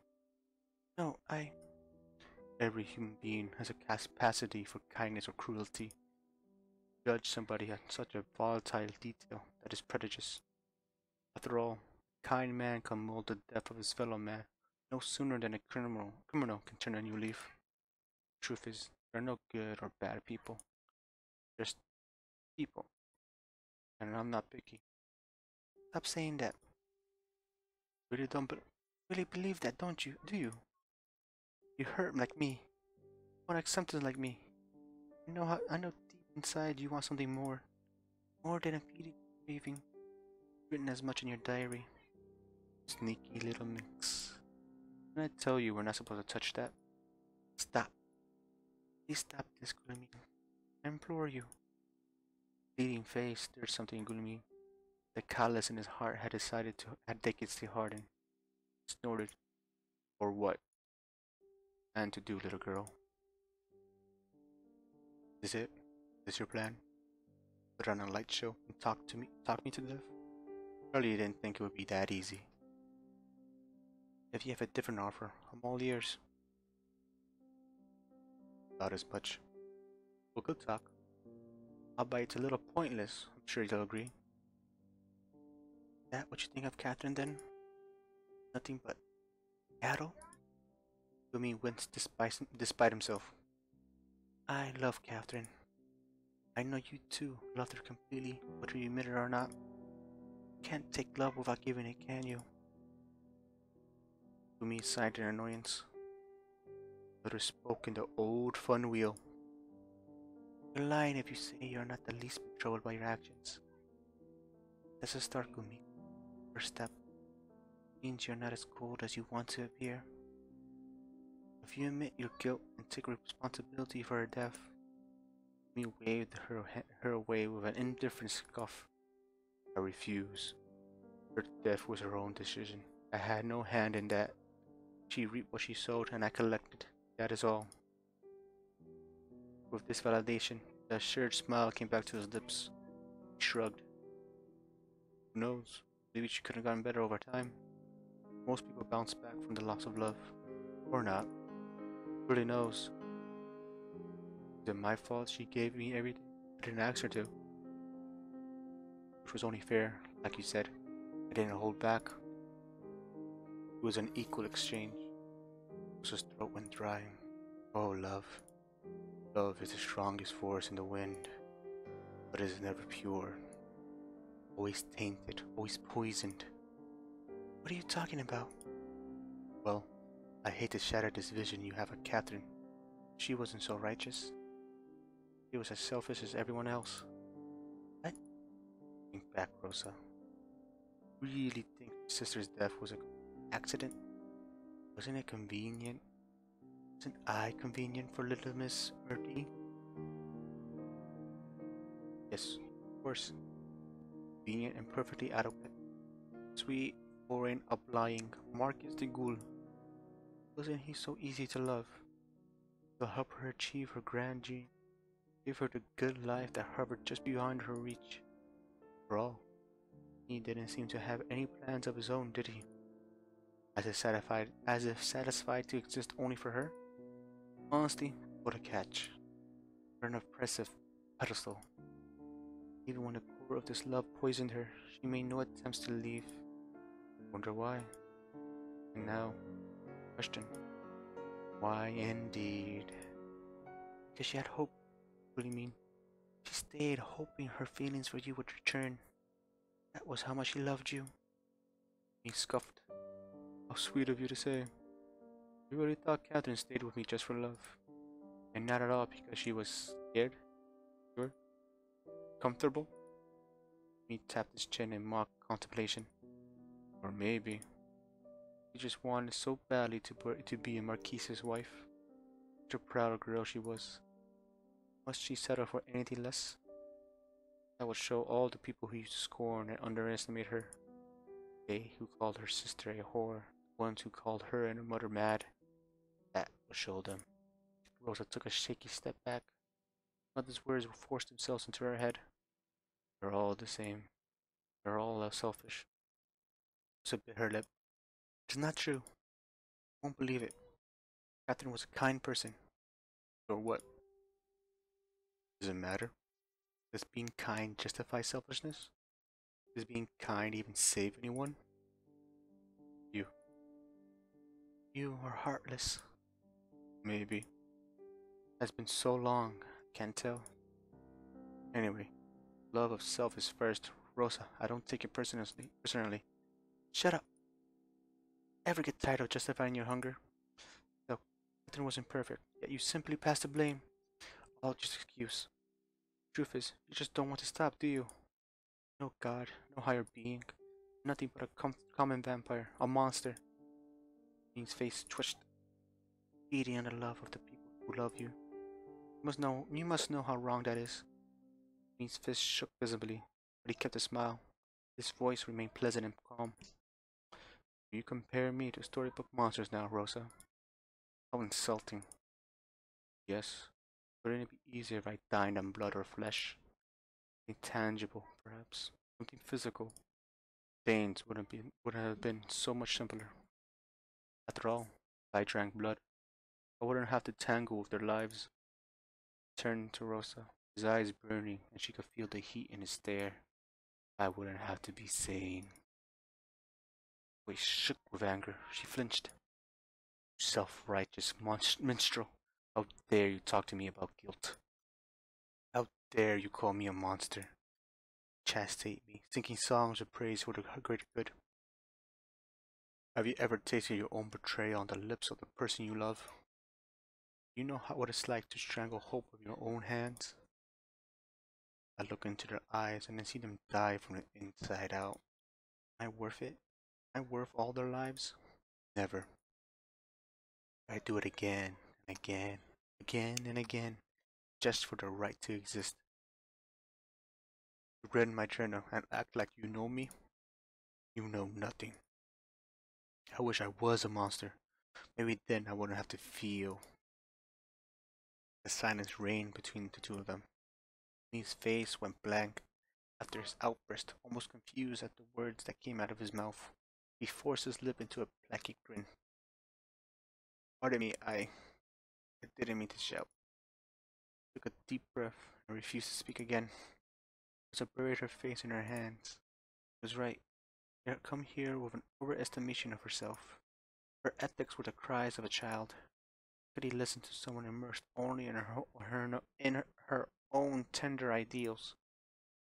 No, Every human being has a capacity for kindness or cruelty. Judge somebody on such a volatile detail that is prodigious. After all, a kind man can mold the death of his fellow man no sooner than a criminal can turn a new leaf. Truth is, there are no good or bad people. Just people. And I'm not picky. Stop saying that. Really don't really believe that, don't you? Do you? You hurt like me. You want something like me. I know deep inside you want something more. More than a fleeting craving. Written as much in your diary. Sneaky little minx. Didn't I tell you we're not supposed to touch that? Stop. Please stop this, Gullieme. I implore you. Bleeding face stirred something in Gullieme. The callous in his heart had decades to harden. Snorted. Or what? And to do, little girl. Is it? Is your plan? Put on a light show and talk me to death? Surely you didn't think it would be that easy. If you have a different offer, I'm all ears. About as much. We'll go talk. Albeit it's a little pointless, I'm sure you'll agree. Is that what you think of Catherine then? Nothing but cattle? Gullieme winced despite himself. I love Catherine. I know you too loved her completely, whether you admit it or not. You can't take love without giving it, can you? Gullieme sighed in annoyance. Mother spoke in the old fun wheel. You're lying if you say you're not the least bit troubled by your actions. That's a start, Gullieme. First step means you're not as cold as you want to appear. If you admit your guilt and take responsibility for her death, Gullieme waved her away with an indifferent scoff. I refuse. Her death was her own decision. I had no hand in that. She reaped what she sowed, and I collected. That is all. With this validation, the assured smile came back to his lips. He shrugged. Who knows? Maybe she could have gotten better over time. Most people bounce back from the loss of love. Or not. Who really knows? Is it my fault she gave me everything I didn't ask her to? Which was only fair, like you said. I didn't hold back. It was an equal exchange. Rosa's throat went dry. Oh, love. Love is the strongest force in the wind, but it is never pure. Always tainted, always poisoned. What are you talking about? Well, I hate to shatter this vision you have of Catherine. She wasn't so righteous. She was as selfish as everyone else. What? Think back, Rosa. Really think your sister's death was an accident? Wasn't it convenient? Wasn't I convenient for little Miss Murdy? Yes, of course. Convenient and perfectly adequate. Sweet, foreign, uplying Marcus de Gaulle. Wasn't he so easy to love? To help her achieve her grand dream, give her the good life that hovered just behind her reach. For all, he didn't seem to have any plans of his own, did he? As if satisfied to exist only for her? Honestly, what a catch. What an oppressive pedestal. Even when the core of this love poisoned her, she made no attempts to leave. Wonder why? And now, question. Why indeed? Because she had hope. What do you mean? She stayed hoping her feelings for you would return. That was how much she loved you. He scoffed. How sweet of you to say. You really thought Catherine stayed with me just for love. And not at all because she was scared? Sure? Comfortable? He tapped his chin in mock contemplation. Or maybe she just wanted so badly to be a marquise's wife. Such a proud girl she was. Must she settle for anything less? That would show all the people who used to scorn and underestimate her. They who called her sister a whore, the ones who called her and her mother mad. That would show them. Rosa took a shaky step back. Mother's words forced themselves into her head. They're all the same. They're all selfish. Rosa bit her lip. It's not true. I won't believe it. Catherine was a kind person. Or what? Does it matter? Does being kind justify selfishness? Does being kind even save anyone? You. You are heartless. Maybe. It's been so long, I can't tell. Anyway, love of self is first. Rosa, I don't take it personally. Shut up. Ever get tired of justifying your hunger? No, Catherine wasn't perfect, yet you simply pass the blame. All just excuse. Truth is, you just don't want to stop, do you? No god, no higher being. Nothing but a common vampire, a monster. Being's face twitched, feeding on the love of the people who love you. You must know how wrong that is. Being's fist shook visibly, but he kept a smile. His voice remained pleasant and calm. You compare me to storybook monsters now, Rosa. How insulting. Yes, wouldn't it be easier if I dined on blood or flesh? Something tangible, perhaps. Something physical. Stains would have been so much simpler. After all, if I drank blood, I wouldn't have to tangle with their lives. He turned to Rosa, his eyes burning, and she could feel the heat in his stare. I wouldn't have to be sane. Her voice shook with anger. She flinched. Self-righteous minstrel. How dare you talk to me about guilt? How dare you call me a monster? Chastised me, singing songs of praise for the greater good. Have you ever tasted your own betrayal on the lips of the person you love? You know what it's like to strangle hope with your own hands? I look into their eyes and then see them die from the inside out. Am I worth it? Am I worth all their lives? Never. I do it again and again, again and again, just for the right to exist. You read my journal and act like you know me? You know nothing. I wish I was a monster. Maybe then I wouldn't have to feel. The silence reigned between the two of them. His face went blank after his outburst, almost confused at the words that came out of his mouth. He forced his lip into a placky grin. Pardon me, I didn't mean to shout. He took a deep breath and refused to speak again. Rosa buried her face in her hands. She was right. She had come here with an overestimation of herself. Her ethics were the cries of a child. Could he listen to someone immersed only in her own tender ideals?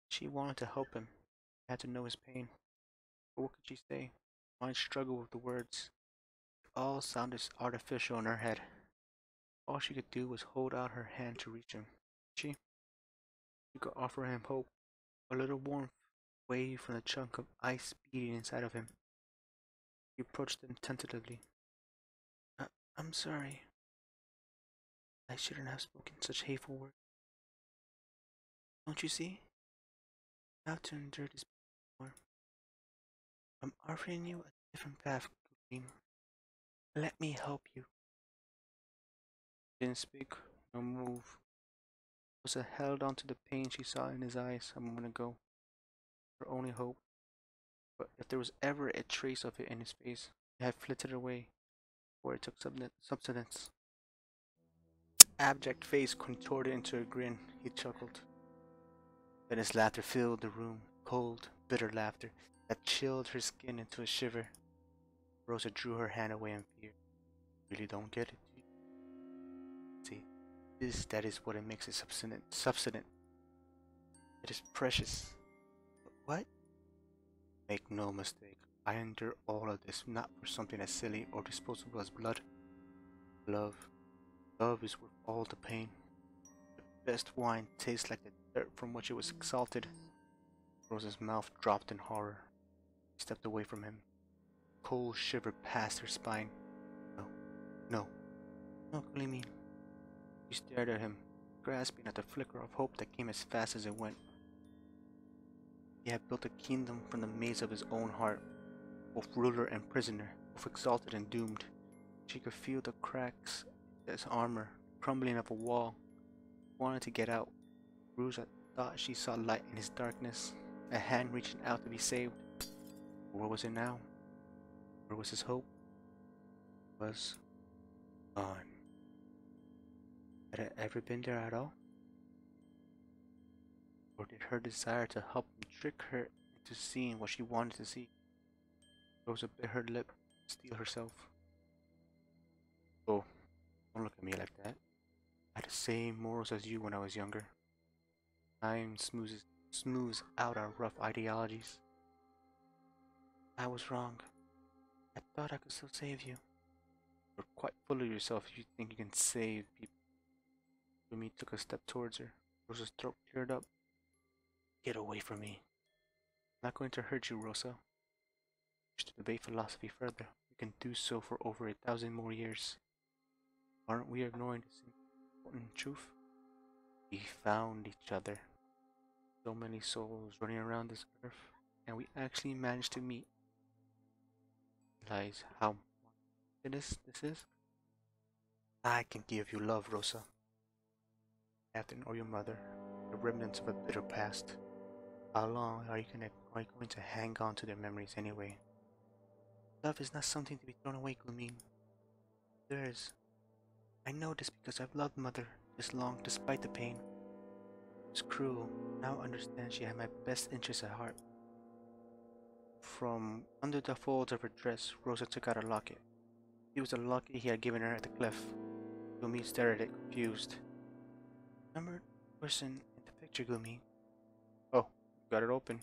She wanted to help him. She had to know his pain. But what could she say? Mind struggled with the words. It all sounded artificial in her head. All she could do was hold out her hand to reach him. She could offer him hope, a little warmth, away from the chunk of ice beating inside of him. He approached them tentatively. "I- I'm sorry. I shouldn't have spoken such hateful words. Don't you see? I have to endure this before. I'm offering you a different path, Gullieme. Let me help you." He didn't speak, no move. Rosa held on to the pain she saw in his eyes a moment ago, her only hope. But if there was ever a trace of it in his face, it had flitted away before it took substance. His abject face contorted into a grin. He chuckled. Then his laughter filled the room, cold, bitter laughter that chilled her skin into a shiver. Rosa drew her hand away in fear. "Really don't get it, do you? See, that is what it makes it substance. It is precious." "What?" "Make no mistake, I endure all of this not for something as silly or disposable as blood. Love. Love is worth all the pain. The best wine tastes like the dirt from which it was exalted." Rosa's mouth dropped in horror. She stepped away from him. A cold shiver passed her spine. "No, no, no, Gullieme." She stared at him, grasping at the flicker of hope that came as fast as it went. He had built a kingdom from the maze of his own heart, both ruler and prisoner, both exalted and doomed. She could feel the cracks in his armor, crumbling of a wall. She wanted to get out. Rosa thought she saw light in his darkness, a hand reaching out to be saved. Where was it now? Where was his hope? It was gone. Had it ever been there at all? Or did her desire to help him trick her into seeing what she wanted to see? Rosa bit her lip to steel herself. "Oh, don't look at me like that. I had the same morals as you when I was younger. Time smooths out our rough ideologies. I was wrong. I thought I could still save you." "You're quite full of yourself if you think you can save people." Rumi took a step towards her. Rosa's throat cleared up. "Get away from me. I'm not going to hurt you, Rosa. If you wish to debate philosophy further, we can do so for over 1,000 more years. Aren't we ignoring the same important truth? We found each other. So many souls running around this earth, and we actually managed to meet. Realize how this is? I can give you love, Rosa. Captain or your mother, the remnants of a bitter past. How long are you going to hang on to their memories anyway? Love is not something to be thrown away, Gullieme. Yours. I know this because I've loved Mother this long despite the pain. It was cruel. Now I understand she had my best interests at heart." From under the folds of her dress, Rosa took out a locket. It was the locket he had given her at the cliff. Gullieme stared at it, confused. "Remember the person in the picture, Gullieme?" "Oh, you got it open.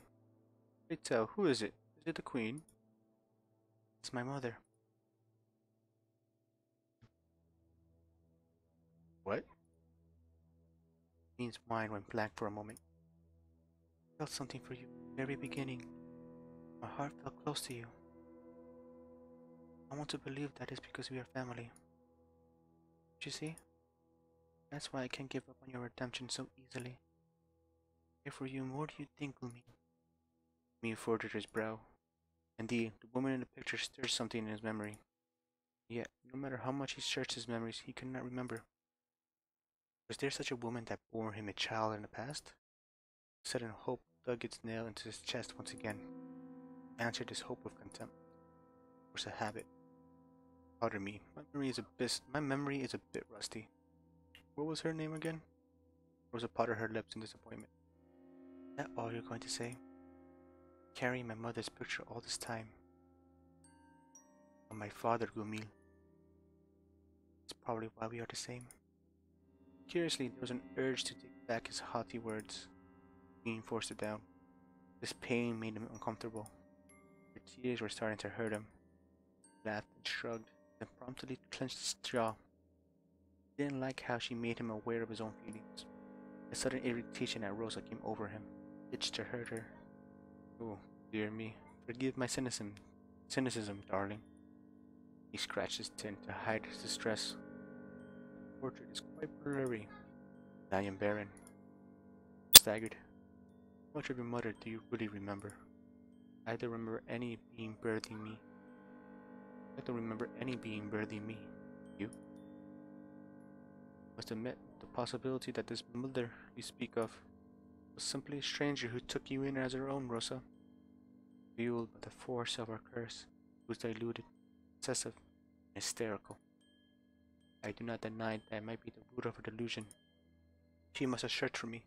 Pray tell, who is it? Is it the Queen?" "It's my mother." "What?" Gullime's mind went blank for a moment. "I felt something for you from the very beginning. My heart felt close to you. I want to believe that is because we are family. Don't you see? That's why I can't give up on your redemption so easily. I care for you more than you think, Gullieme." Gullieme furrowed his brow. Indeed, the woman in the picture stirred something in his memory. Yet, no matter how much he searched his memories, he could not remember. Was there such a woman that bore him a child in the past? Sudden hope dug its nail into his chest once again. He answered this hope with contempt. It was a habit. Pardon me, my memory is a bit rusty. What was her name again? Rosa parted her lips in disappointment. "Is that all you're going to say? Carrying my mother's picture all this time. And my father, Gullieme. His probably why we are the same. Curiously, there was an urge to take back his haughty words, being forced it down. This pain made him uncomfortable. Her tears were starting to hurt him. He laughed and shrugged, then promptly clenched his jaw. He didn't like how she made him aware of his own feelings. A sudden irritation at Rosa came over him, itched to hurt her. Oh, dear me, forgive my cynicism, darling. He scratched his chin to hide his distress. The portrait is quite blurry. I am barren. Staggered. How much of your mother do you really remember? I don't remember any being birthing me. I don't remember any being birthing me. You? Must admit the possibility that this mother you speak of was simply a stranger who took you in as her own, Rosa. Fueled by the force of our curse, it was diluted, excessive, and hysterical. I do not deny that might be the root of her delusion. She must have searched for me,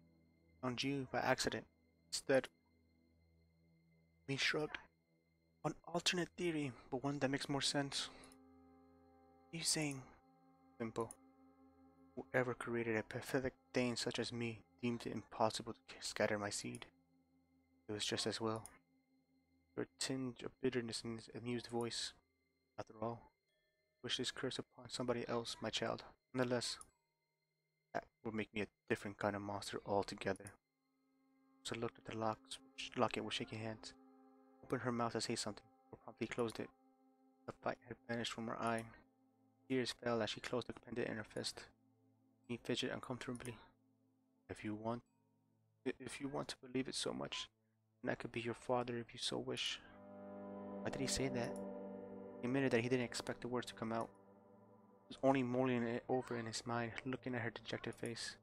found you by accident. Instead, me shrugged. An alternate theory, but one that makes more sense. What are you saying? Simple. Whoever created a pathetic thing such as me deemed it impossible to scatter my seed. It was just as well. There a tinge of bitterness in his amused voice. After all, wish this curse upon somebody else, my child. Nonetheless, that would make me a different kind of monster altogether. So looked at the locket with shaking hands, opened her mouth to say something, but promptly closed it. The fight had vanished from her eye. Tears fell as she closed the pendant in her fist. He fidgeted uncomfortably. If you want to believe it so much, then I could be your father if you so wish. Why did he say that? He admitted that he didn't expect the words to come out. He was only mulling it over in his mind, looking at her dejected face.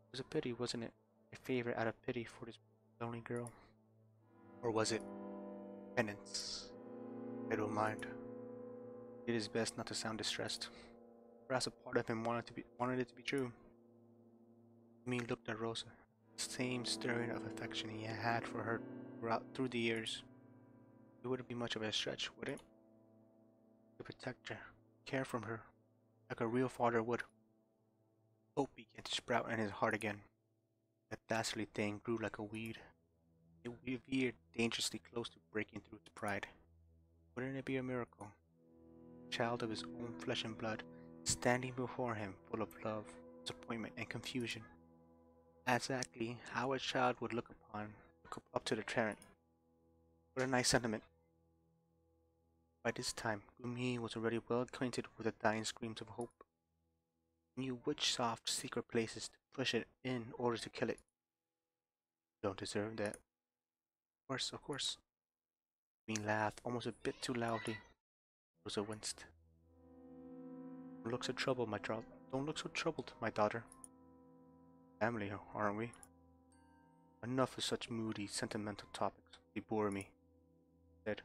It was a pity, wasn't it? A favor out of pity for this lonely girl. Or was it penance? I don't mind. He did his best not to sound distressed. Perhaps a part of him wanted it to be true. Me looked at Rosa, the same stirring of affection he had had for her through the years. It wouldn't be much of a stretch, would it? To protect her, care for her, like a real father would. Hope began to sprout in his heart again. That dastardly thing grew like a weed. It veered dangerously close to breaking through its pride. Wouldn't it be a miracle? A child of his own flesh and blood, standing before him full of love, disappointment, and confusion. Exactly how a child would look up to the parent. What a nice sentiment. By this time, Gullieme was already well acquainted with the dying screams of hope. He knew which soft, secret places to push it in order to kill it. You don't deserve that. Of course. Gullieme laughed almost a bit too loudly. Rosa winced. Don't look so troubled, Don't look so troubled, my daughter. Family, aren't we? Enough of such moody, sentimental topics. They bore me. I said,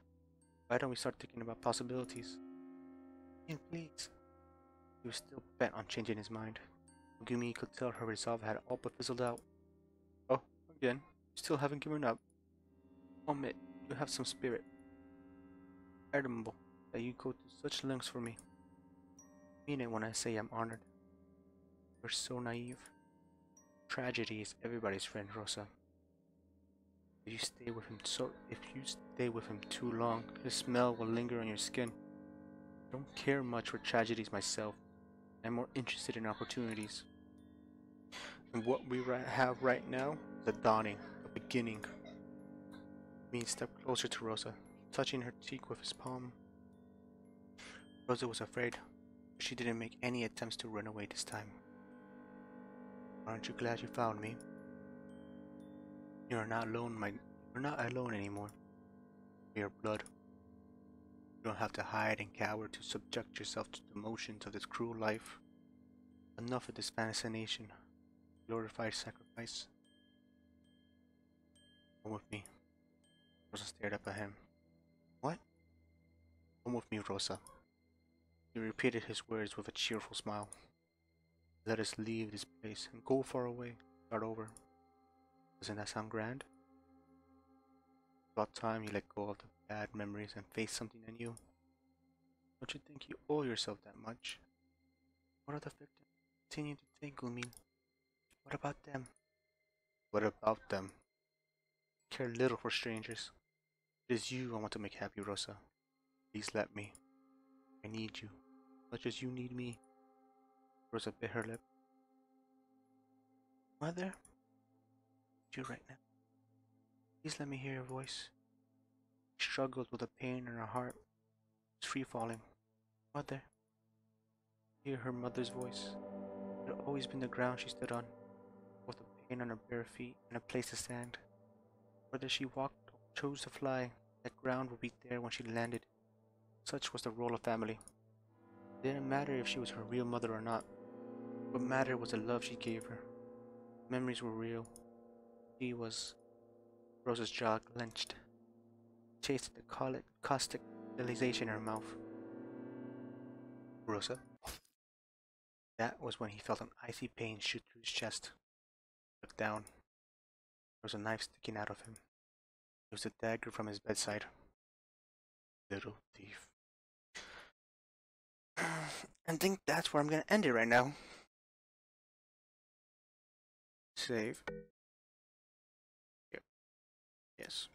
why don't we start thinking about possibilities? And please. He was still bent on changing his mind. Gullieme could tell her resolve had all but fizzled out. Oh, again, you still haven't given up. Admit, you have some spirit. Admirable that you go to such lengths for me. I mean it when I say I'm honored. You're so naive. Tragedy is everybody's friend, Rosa. If you stay with him too long, his smell will linger on your skin. I don't care much for tragedies myself. I'm more interested in opportunities. And what we have right now is the dawning, the beginning. He stepped closer to Rosa, touching her cheek with his palm. Rosa was afraid, but she didn't make any attempts to run away this time. Aren't you glad you found me? You're not alone anymore. We are blood. You don't have to hide and cower to subject yourself to the motions of this cruel life. Enough of this fascination, glorified sacrifice. Come with me. Rosa stared up at him. What? Come with me, Rosa. He repeated his words with a cheerful smile. Let us leave this place and go far away. Start over. Doesn't that sound grand? About time you let go of the bad memories and face something new. Don't you think you owe yourself that much? What are the victims continue to take, Gullieme? What about them? What about them? I care little for strangers. It is you I want to make happy, Rosa. Please let me. I need you, much as you need me. Rosa bit her lip. Mother, you right now. Please let me hear your voice. She struggled with the pain in her heart. It was free falling. Mother. Hear her mother's voice. It had always been the ground she stood on, with the pain on her bare feet and a place to stand. Whether she walked or chose to fly, that ground would be there when she landed. Such was the role of family. It didn't matter if she was her real mother or not. What mattered was the love she gave her. Memories were real. She was. Rosa's jaw clenched. Tasted the caustic realization in her mouth. Rosa? That was when he felt an icy pain shoot through his chest. He looked down. There was a knife sticking out of him. It was a dagger from his bedside. Little thief. I think that's where I'm gonna end it right now. Save. Yep. Yes.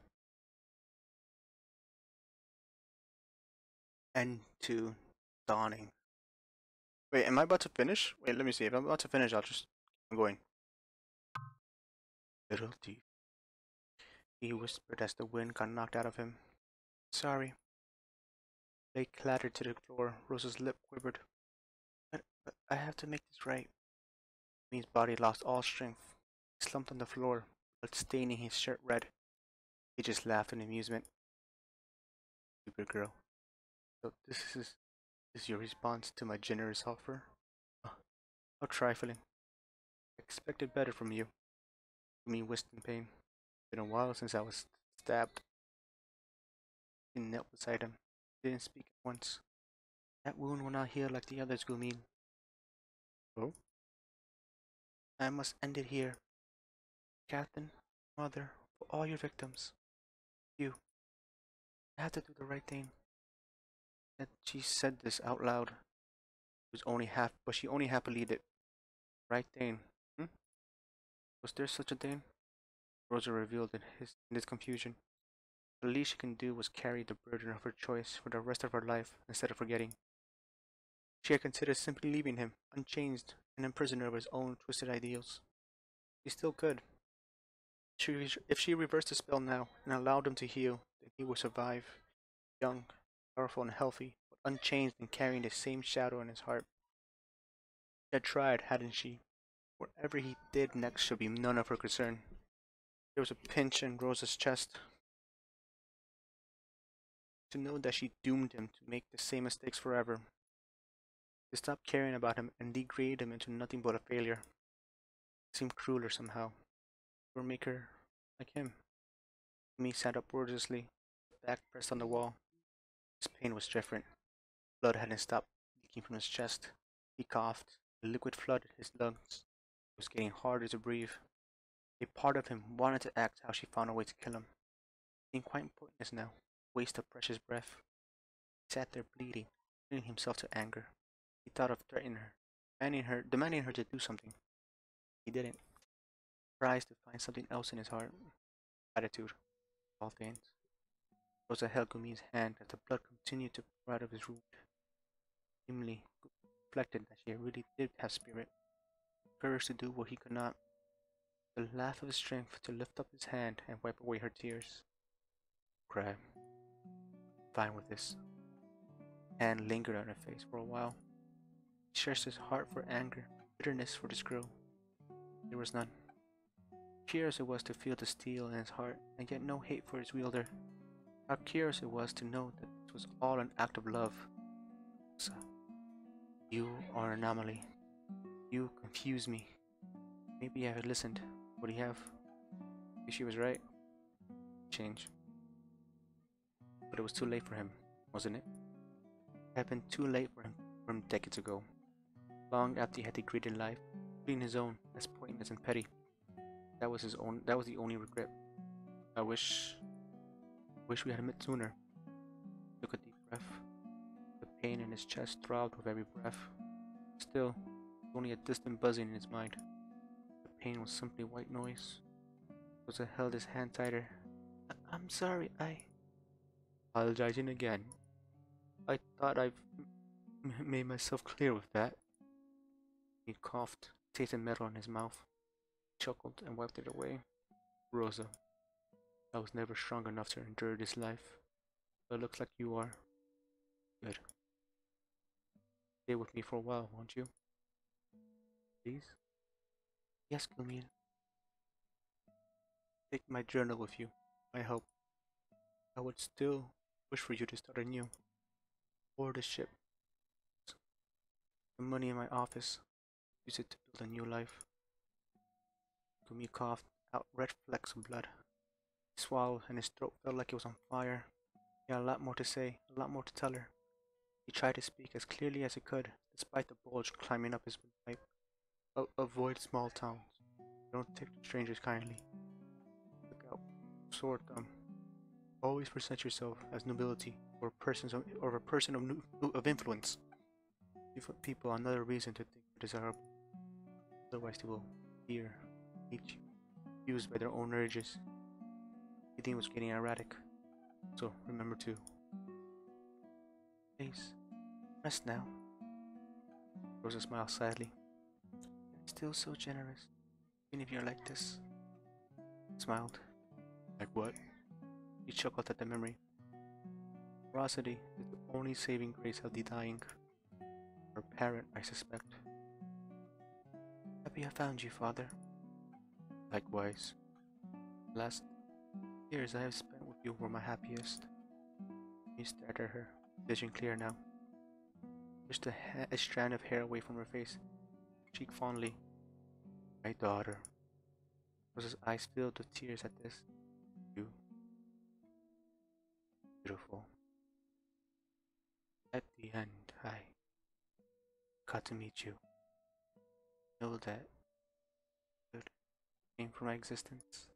End to dawning. Wait, am I about to finish? Wait, let me see. If I'm about to finish, I'm going. Little thief. He whispered as the wind got knocked out of him. Sorry. They clattered to the floor. Rosa's lip quivered. But I have to make this right. His body lost all strength. He slumped on the floor, blood staining his shirt red. He just laughed in amusement. Stupid girl. So this is your response to my generous offer? Oh, how trifling. I expected better from you. Me whisked in pain. It's been a while since I was stabbed. He knelt beside him. Didn't speak at once. That wound will not heal like the others, Gullieme. Oh? I must end it here. Captain, Mother, for all your victims. You. I have to do the right thing. And she said this out loud. But she only half believed it. Right thing. Hmm? Was there such a thing? Rosa revealed in his confusion. The least she can do was carry the burden of her choice for the rest of her life instead of forgetting. She had considered simply leaving him, unchanged, and a prisoner of his own twisted ideals. He still could. If she reversed the spell now and allowed him to heal, then he would survive, young, powerful, and healthy, but unchanged and carrying the same shadow in his heart. She had tried, hadn't she? Whatever he did next should be none of her concern. There was a pinch in Rosa's chest. To know that she doomed him to make the same mistakes forever. To stop caring about him and degrade him into nothing but a failure. It seemed crueler somehow. Or make her like him. Me sat up wordlessly, back pressed on the wall. His pain was different. Blood hadn't stopped leaking from his chest. He coughed. The liquid flooded his lungs. It was getting harder to breathe. A part of him wanted to act how she found a way to kill him. It seemed quite pointless now. Waste of precious breath. He sat there bleeding, bringing himself to anger. He thought of threatening her, demanding her to do something. He didn't. Surprised to find something else in his heart. Gratitude. All things. Rosa held Gullime's hand as the blood continued to pour out of his wound. Dimly reflected that she really did have spirit, courage to do what he could not, the laugh of his strength to lift up his hand and wipe away her tears. Cry. Fine with this. Hand lingered on her face for a while. He searched his heart for anger, bitterness for this girl. There was none. Curious it was to feel the steel in his heart, and yet no hate for its wielder. How curious it was to know that this was all an act of love. So, you are an anomaly. You confuse me. Maybe I had listened. Would he have? Maybe she was right. Change. But it was too late for him, wasn't it? It had been too late for him decades ago. Long after he had degraded life, treating his own as pointless and petty. That was the only regret. I wish we had met sooner. He took a deep breath. The pain in his chest throbbed with every breath. Still, only a distant buzzing in his mind. The pain was simply white noise. Rosa held his hand tighter. I'm sorry, apologizing again. I thought I've made myself clear with that. He coughed, tasted metal in his mouth, chuckled, and wiped it away. Rosa, I was never strong enough to endure this life. But it looks like you are. Good. Stay with me for a while, won't you? Please? Yes, Gullieme. Take my journal with you. I hope. I would still wish for you to start anew. Or the ship. The money in my office. Use it to build a new life. Gullieme coughed out red flecks of blood. He swallowed and his throat felt like it was on fire. He had a lot more to say, a lot more to tell her. He tried to speak as clearly as he could, despite the bulge climbing up his pipe. Avoid small towns. Don't take to strangers kindly. Look out. Sword thumb. Always present yourself as nobility or a person of influence. Give people another reason to think you're desirable. Otherwise they will fear, hate you, used by their own urges. Everything was getting erratic. So remember to please rest now. Rosa smiled sadly. You're still so generous, even if you're like this. He smiled. Like what? He chuckled at the memory. Ferocity is the only saving grace of the dying. Her parent, I suspect. Happy I found you, father. Likewise. Last years I have spent with you were my happiest. He stared at her, vision clear now. Pushed a strand of hair away from her face, cheek fondly. My daughter. Rosa's eyes filled with tears at this. You. Beautiful. At the end, I got to meet you. Know that good came from my existence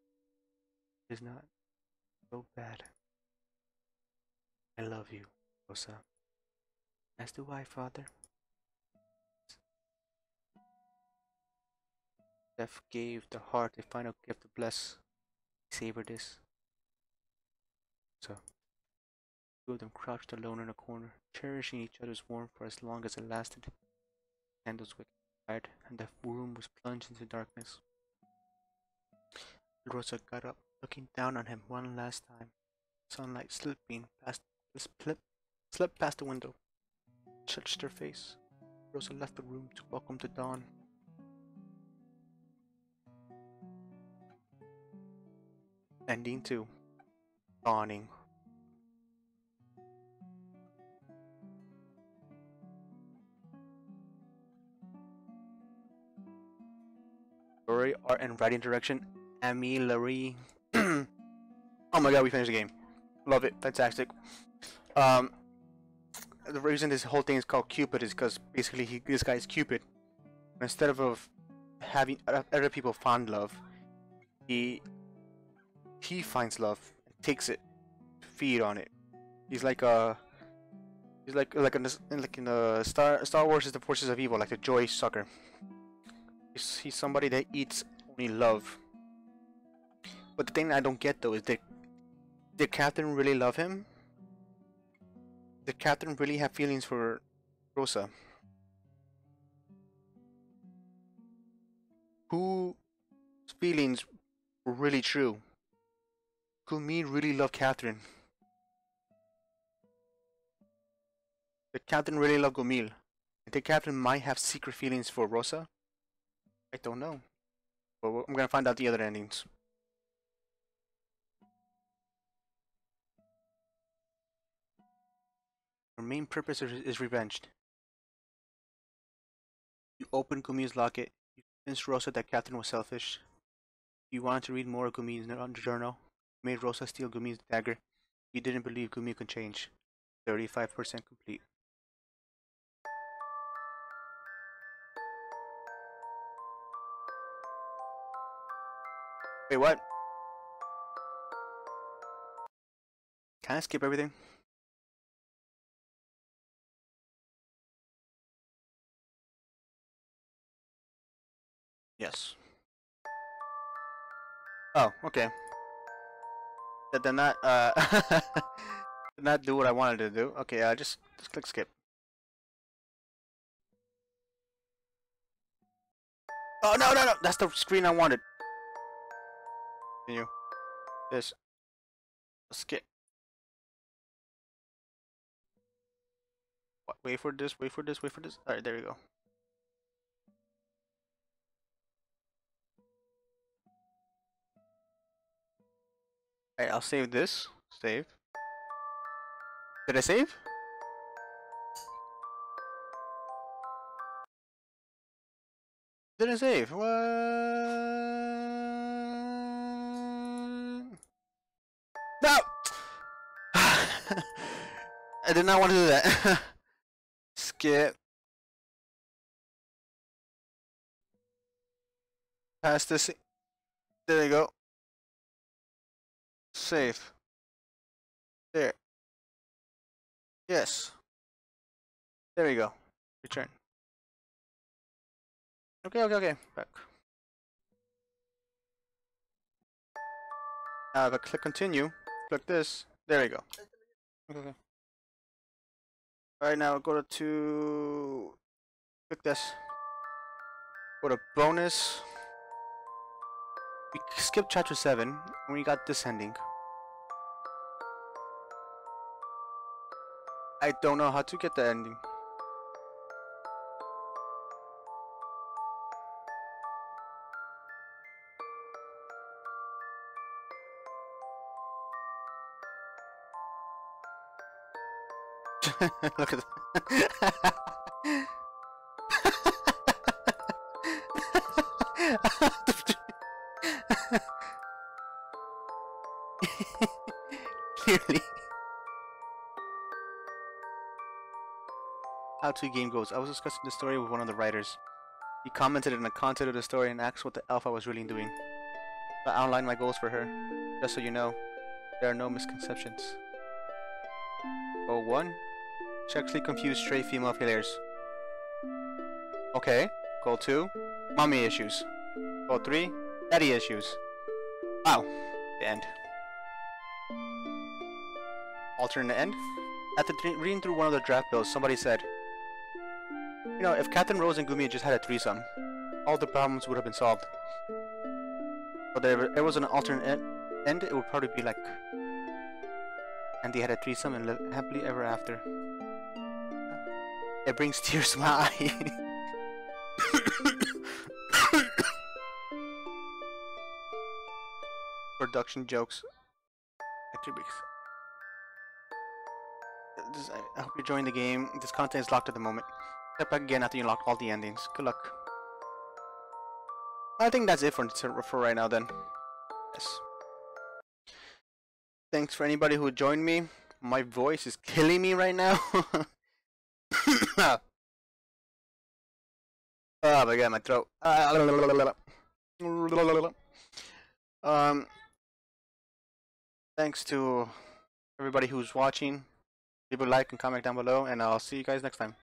is not so bad. I love you, Rosa. As do I, father. Death gave the heart a final gift to bless. Savor this. So, two of them crouched alone in a corner, cherishing each other's warmth for as long as it lasted. Candles wickered, and the room was plunged into darkness. Rosa got up, looking down on him one last time. Sunlight slipped past the window, touched her face. Rosa left the room to welcome the dawn. Ending 2. Dawning. Story, art, and writing direction, Amy Larry. Oh my god, we finished the game. Love it. Fantastic. The reason this whole thing is called Cupid is because basically this guy is Cupid. Instead of having other people find love, he finds love and takes it to feed on it. He's like in the Star Wars is the forces of evil, like the joy sucker. He's somebody that eats only love. But the thing I don't get though is did Catherine really love him? Did Catherine really have feelings for Rosa? Whose feelings were really true? Gullieme really love Catherine? Did Catherine really love Gullieme? Did Catherine might have secret feelings for Rosa? I don't know. But I'm gonna find out the other endings. Her main purpose is revenge. You open Gullime's locket. You convinced Rosa that Catherine was selfish. You wanted to read more of Gullime's journal. You made Rosa steal Gullime's dagger. You didn't believe Gullieme could change. 35% complete. Wait, what? Can I skip everything? Yes. Oh, okay. That did not did not do what I wanted to do. Okay, just click skip. Oh no no no! That's the screen I wanted. Continue. This. Skip. What? Wait for this. Wait for this. Wait for this. All right, there we go. All right, I'll save this. Save. Did I save? Didn't save. What? No! I did not want to do that. Skip. Past this. There you go. Save. There. Yes. There we go. Return. Okay, okay, okay. Back. Now if I click continue, click this. There we go. Okay, okay. Alright, now go to click this. Go to bonus. We skipped chapter 7 and we got this ending. I don't know how to get the ending. Look at that. Clearly. How to game goes. I was discussing the story with one of the writers. He commented on the content of the story and asked what the elf I was really doing. I outlined my goals for her. Just so you know, there are no misconceptions. Goal 1. Sexually confused stray female players. Okay. Goal 2. Mommy issues. Goal 3. Daddy issues. Wow. The end. Alternate end? After reading through one of the draft bills, somebody said, you know, if Captain Rose and Gullieme just had a threesome, all the problems would have been solved. But if there was an alternate end, it would probably be like, and they had a threesome and lived happily ever after. It brings tears to my eye. Production jokes. Activities. I hope you're enjoying the game. This content is locked at the moment. Step back again after you unlock all the endings. Good luck. I think that's it for right now then. Yes. Thanks for anybody who joined me. My voice is killing me right now. Oh my god, my throat. Thanks to everybody who's watching. Leave a like and comment down below, and I'll see you guys next time.